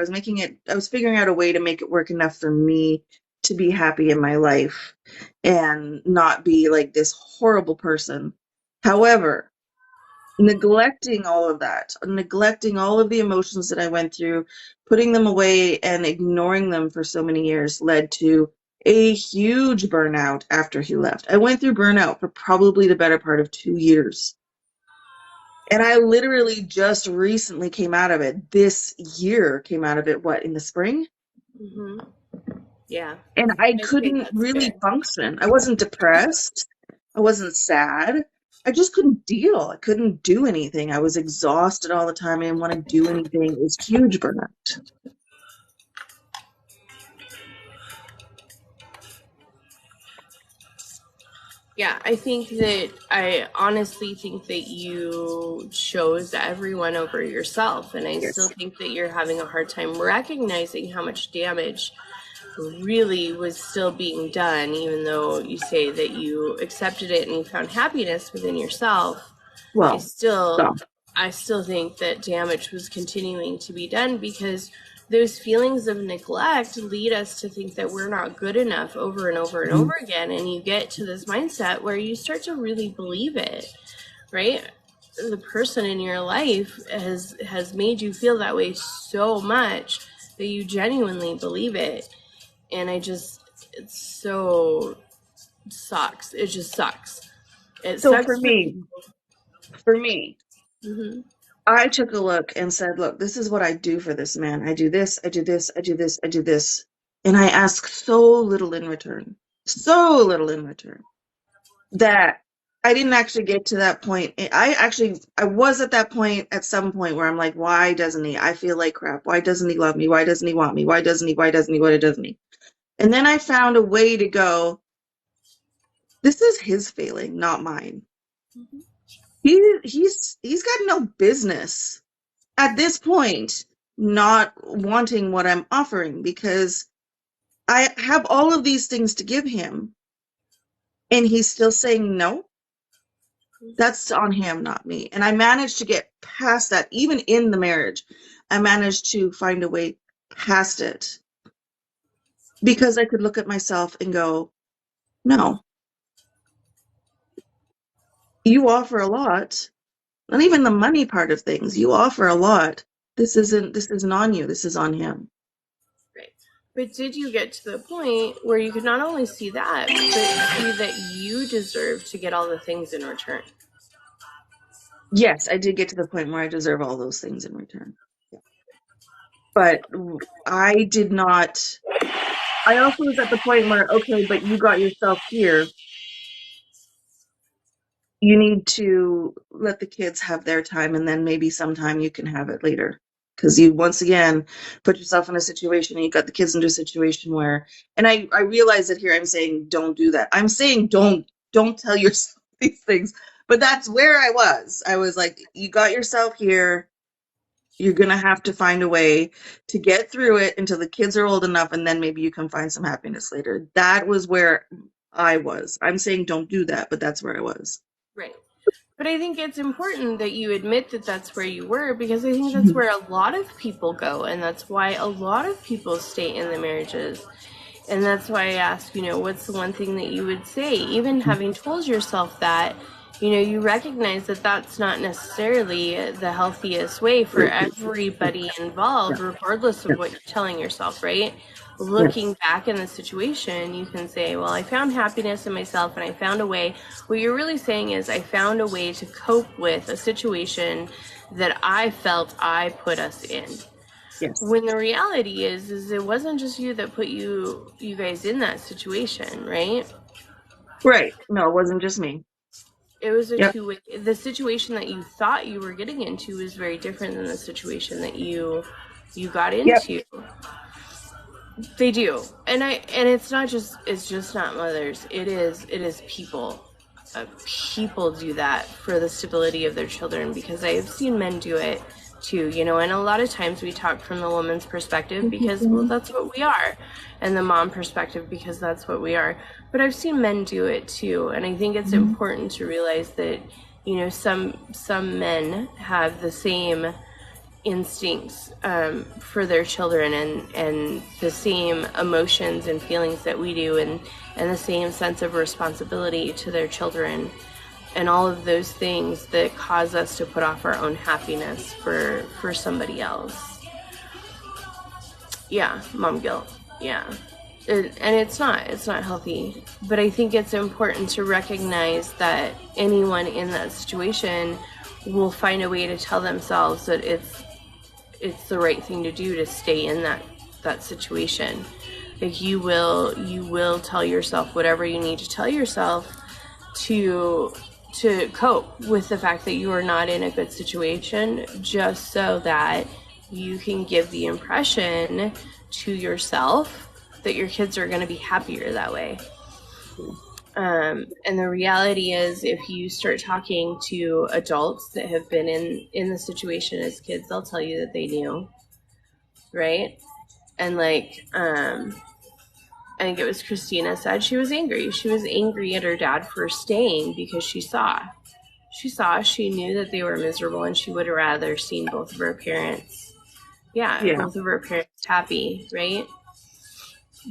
Speaker 2: was figuring out a way to make it work enough for me to be happy in my life and not be like this horrible person. However, neglecting all of that, neglecting all of the emotions that I went through, putting them away and ignoring them for so many years led to a huge burnout after he left. I went through burnout for probably the better part of 2 years. And I literally just recently came out of it. This year came out of it, what, in the spring?
Speaker 1: Hmm. Yeah,
Speaker 2: And I
Speaker 1: I'd say
Speaker 2: couldn't
Speaker 1: that's
Speaker 2: really
Speaker 1: fair.
Speaker 2: function. I wasn't depressed. I wasn't sad. I just couldn't deal. I couldn't do anything. I was exhausted all the time. I didn't want to do anything. It was huge burnout.
Speaker 1: Yeah, I honestly think that you chose everyone over yourself, and I still
Speaker 2: Yes.
Speaker 1: think that you're having a hard time recognizing how much damage really was still being done, even though you say that you accepted it and you found happiness within yourself. I
Speaker 2: Well,
Speaker 1: still
Speaker 2: so.
Speaker 1: I still think that damage was continuing to be done because those feelings of neglect lead us to think that we're not good enough over and over and over again, and you get to this mindset where you start to really believe it, right? The person in your life has made you feel that way so much that you genuinely believe it, and it's so sucks. It just sucks. It
Speaker 2: So for
Speaker 1: sucks for
Speaker 2: me,
Speaker 1: people.
Speaker 2: for me,
Speaker 1: Hmm.
Speaker 2: I took a look and said, look, this is what I do for this man. I do this, I do this, I do this, I do this. And I ask so little in return that I didn't actually get to that point. I was at that point at some point where I'm like, why doesn't he? I feel like crap. Why doesn't he love me? Why doesn't he want me? Why doesn't he? Why doesn't he? Why doesn't he? And then I found a way to go, this is his failing, not mine. He's got no business at this point not wanting what I'm offering because I have all of these things to give him and he's still saying no. That's on him, not me. And I managed to get past that, even in the marriage. I managed to find a way past it because I could look at myself and go, no, you offer a lot. Not even the money part of things. You offer a lot. This isn't on you. This is on him.
Speaker 1: Right. But did you get to the point where you could not only see that, but see that you deserve to get all the things in return?
Speaker 2: Yes, I did get to the point where I deserve all those things in return. But I did not. I also was at the point where, okay, but you got yourself here. You need to let the kids have their time, and then maybe sometime you can have it later. Because you once again put yourself in a situation, and you got the kids into a situation where, and I realize that here I'm saying don't do that. I'm saying don't tell yourself these things, but that's where I was. I was like, you got yourself here. You're gonna have to find a way to get through it until the kids are old enough, and then maybe you can find some happiness later. That was where I was. I'm saying don't do that, but that's where I was.
Speaker 1: Right. But I think it's important that you admit that that's where you were, because I think that's
Speaker 2: Mhm.
Speaker 1: where a lot of people go, and that's why a lot of people stay in the marriages. And that's why I ask, what's the one thing that you would say, even having told yourself that, you recognize that that's not necessarily the healthiest way for everybody
Speaker 2: Yeah,
Speaker 1: involved, regardless
Speaker 2: yeah,
Speaker 1: of what you're telling yourself, right?
Speaker 2: yeah,
Speaker 1: Looking back in the situation, you can say, well, I found happiness in myself and I found a way. What you're really saying is, I found a way to cope with a situation that I felt I put us in.
Speaker 2: yes.
Speaker 1: When the reality is it wasn't just you that put you guys in that situation, right?
Speaker 2: Right. No, it wasn't just me.
Speaker 1: It was a
Speaker 2: Yep.
Speaker 1: two-way. The situation that you thought you were getting into is very different than the situation that you got
Speaker 2: Yep.
Speaker 1: into. They do, and it's just not mothers. It is people. People do that for the stability of their children, because I've seen men do it too. And a lot of times we talk from the woman's perspective because, well, that's what we are, and the mom perspective because that's what we are. But I've seen men do it too, and I think it's important to realize that some men have the same instincts for their children, and the same emotions and feelings that we do, and the same sense of responsibility to their children, and all of those things that cause us to put off our own happiness for somebody else. Yeah, mom guilt. Yeah. And it's not healthy, but I think it's important to recognize that anyone in that situation will find a way to tell themselves that it's the right thing to do to stay in that situation. Like, you will tell yourself whatever you need to tell yourself to cope with the fact that you are not in a good situation, just so that you can give the impression to yourself that your kids are going to be happier that way. And the reality is, if you start talking to adults that have been in the situation as kids, they'll tell you that they knew, right? And like, I think it was Christina said, she was angry. She was angry at her dad for staying because she knew that they were miserable, and she would have rather seen both of her parents, yeah,
Speaker 2: Yeah.
Speaker 1: both of her parents happy, right?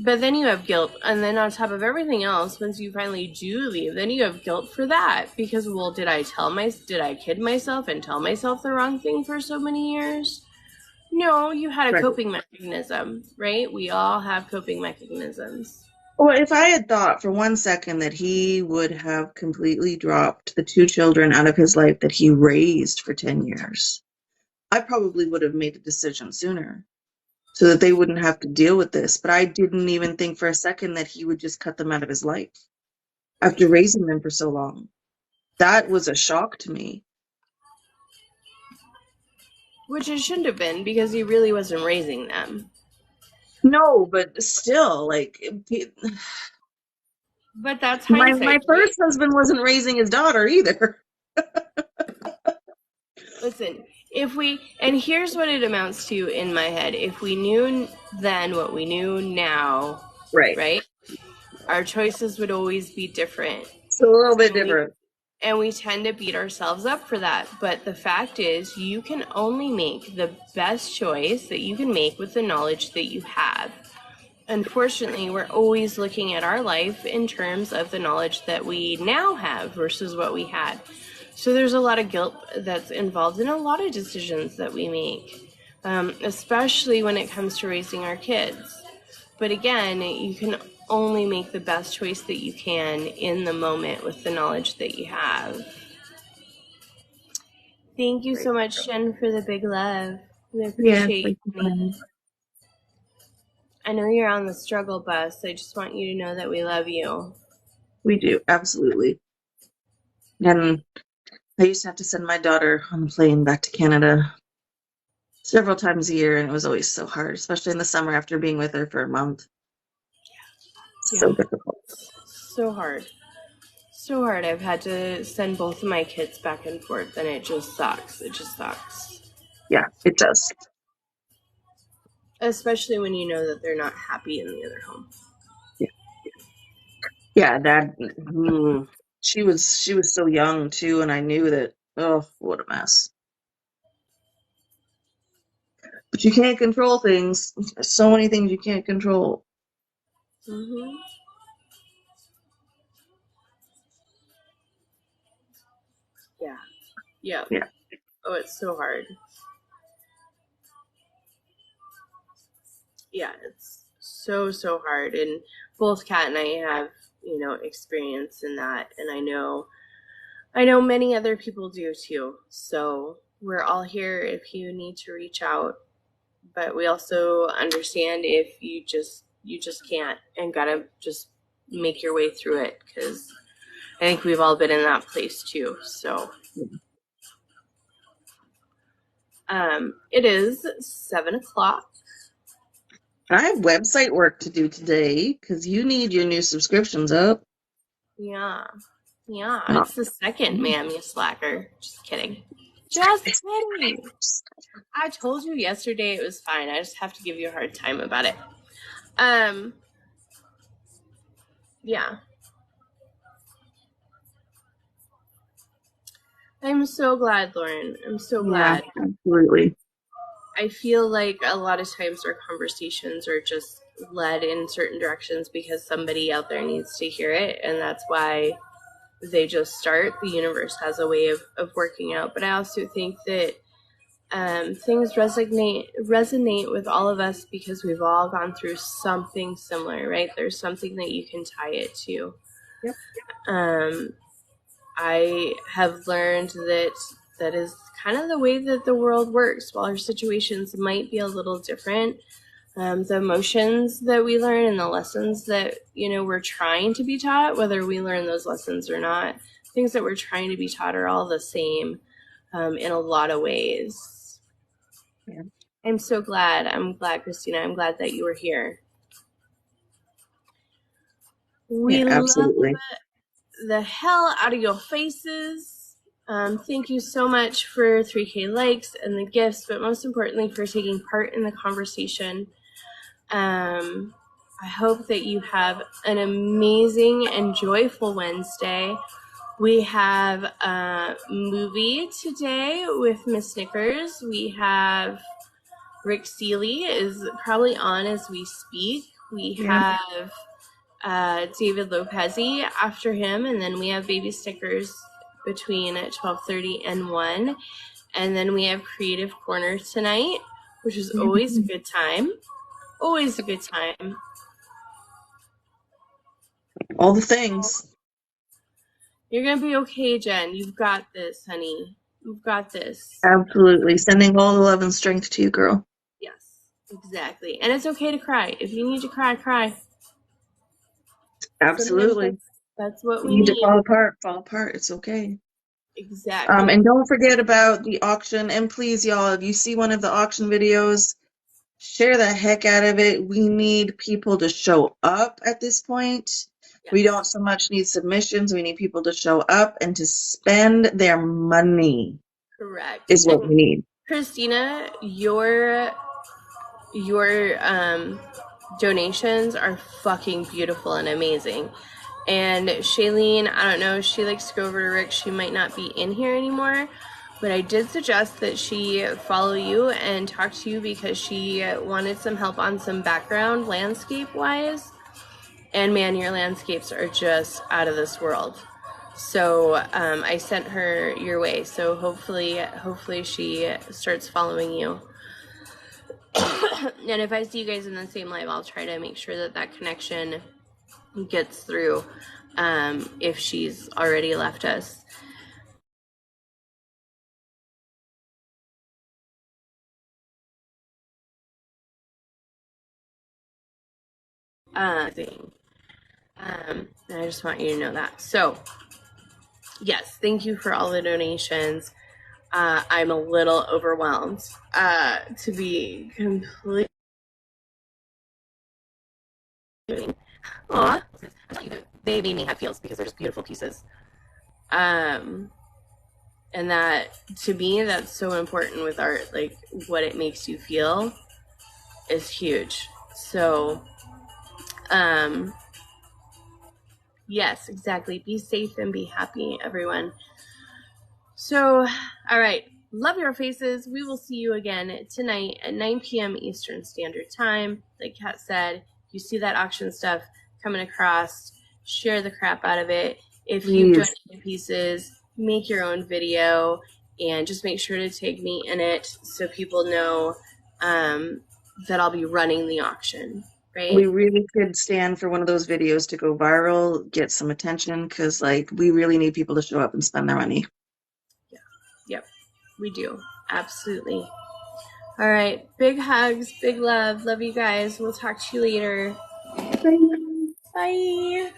Speaker 1: But then you have guilt, and then on top of everything else, once you finally do leave, then you have guilt for that, because, well, did I kid myself and tell myself the wrong thing for so many years? No, you had a
Speaker 2: Right.
Speaker 1: coping mechanism, right? We all have coping mechanisms.
Speaker 2: Well, if I had thought for 1 second that he would have completely dropped the two children out of his life that he raised for 10 years, I probably would have made a decision sooner so that they wouldn't have to deal with this. But I didn't even think for a second that he would just cut them out of his life after raising them for so long. That was a shock to me.
Speaker 1: Which it shouldn't have been, because he really wasn't raising them.
Speaker 2: No, but still, like,
Speaker 1: But that's
Speaker 2: my
Speaker 1: hindsight, right?
Speaker 2: first husband wasn't raising his daughter either.
Speaker 1: Listen, and here's what it amounts to in my head. If we knew then what we knew now,
Speaker 2: Right.
Speaker 1: right? Our choices would always be different.
Speaker 2: It's a little bit
Speaker 1: And we
Speaker 2: different.
Speaker 1: and we tend to beat ourselves up for that. But the fact is, you can only make the best choice that you can make with the knowledge that you have. Unfortunately, we're always looking at our life in terms of the knowledge that we now have versus what we had. So there's a lot of guilt that's involved in a lot of decisions that we make, especially when it comes to raising our kids. But again, you can only make the best choice that you can in the moment with the knowledge that you have. Thank you
Speaker 2: Right.
Speaker 1: so much, Jen, for the big love. We
Speaker 2: Yes,
Speaker 1: appreciate
Speaker 2: thank you,
Speaker 1: you.
Speaker 2: friend.
Speaker 1: I know you're on the struggle bus. I just want you to know that we love you.
Speaker 2: We do, absolutely. And I used to have to send my daughter on the plane back to Canada several times a year, and it was always so hard, especially in the summer after being with her for a month. So
Speaker 1: Yeah,
Speaker 2: difficult.
Speaker 1: so hard. So hard. I've had to send both of my kids back and forth, and it just sucks. It just sucks.
Speaker 2: Yeah, it does.
Speaker 1: Especially when you know that they're not happy in the other home.
Speaker 2: Yeah, yeah, that. She was so young too, and I knew that. Oh, what a mess! But you can't control things. There's so many things you can't control.
Speaker 1: Mhm. Yeah. Yeah.
Speaker 2: Yeah.
Speaker 1: Oh, it's so hard. Yeah, it's so hard, and both Kat and I have experience in that, and I know many other people do too. So we're all here if you need to reach out, but we also understand if you just can't and gotta just make your way through it, because I think we've all been in that place too. So it is 7 o'clock.
Speaker 2: I have website work to do today because you need your new subscriptions up.
Speaker 1: Yeah. Yeah,
Speaker 2: Oh.
Speaker 1: it's the second, ma'am, you slacker. Just kidding. Just kidding. I told you yesterday it was fine. I just have to give you a hard time about it. Yeah. I'm so glad, Lauren. I'm so glad.
Speaker 2: Yeah, absolutely.
Speaker 1: I feel like a lot of times our conversations are just led in certain directions because somebody out there needs to hear it, and that's why they just start. The universe has a way of working out. But I also think that things resonate with all of us because we've all gone through something similar, right? There's something that you can tie it to.
Speaker 2: Yep.
Speaker 1: I have learned that is kind of the way that the world works. While our situations might be a little different, the emotions that we learn and the lessons that we're trying to be taught, whether we learn those lessons or not, things that we're trying to be taught are all the same in a lot of ways.
Speaker 2: Yeah.
Speaker 1: I'm so glad. I'm glad, Christina. I'm glad that you were here. We
Speaker 2: Absolutely.
Speaker 1: love the hell out of your faces. Thank you so much for 3K likes and the gifts, but most importantly for taking part in the conversation. I hope that you have an amazing and joyful Wednesday. We have a movie today with Miss Snickers. We have Rick Seeley is probably on as we speak. We have David Lopezzi after him, and then we have Baby Stickers between 12:30 and 1, and then we have Creative Corner tonight, which is always a good time. Always a good time.
Speaker 2: All the things.
Speaker 1: You're gonna be okay, Jen. You've got this, honey. You've got this.
Speaker 2: Absolutely. Sending all the love and strength to you, girl.
Speaker 1: Yes, exactly. And it's okay to cry. If you need to cry, cry.
Speaker 2: Absolutely.
Speaker 1: That's what we
Speaker 2: You need
Speaker 1: need.
Speaker 2: to fall apart. It's okay.
Speaker 1: Exactly.
Speaker 2: And don't forget about the auction. And please, y'all, if you see one of the auction videos, share the heck out of it. We need people to show up at this point.
Speaker 1: Yes.
Speaker 2: We don't so much need submissions. We need people to show up and to spend their money.
Speaker 1: Correct.
Speaker 2: Is what we need.
Speaker 1: Christina, your donations are fucking beautiful and amazing. And Shailene, I don't know, she likes to go over to Rick. She might not be in here anymore, but I did suggest that she follow you and talk to you because she wanted some help on some background landscape wise. And man, your landscapes are just out of this world. So I sent her your way. So hopefully she starts following you. And if I see you guys in the same live, I'll try to make sure that connection gets through if she's already left us. Thing. And I just want you to know that. So, yes, thank you for all the donations. I'm a little overwhelmed, to be completely. Aw, they made me have feels because they're just beautiful pieces. And that, to me, that's so important with art. Like, what it makes you feel is huge. So, Yes, exactly. Be safe and be happy, everyone. So, all right. Love your faces. We will see you again tonight at 9 p.m. Eastern Standard Time. Like Kat said, you see that auction stuff coming across, share the crap out of it. If you've
Speaker 2: Please.
Speaker 1: donated pieces, make your own video and just make sure to tag me in it so people know that I'll be running the auction, right?
Speaker 2: We really could stand for one of those videos to go viral, get some attention, because like we really need people to show up and spend their money.
Speaker 1: Yep, we do. Absolutely. All right. Big hugs, big love. Love you guys. We'll talk to you later.
Speaker 2: Bye.
Speaker 1: Bye.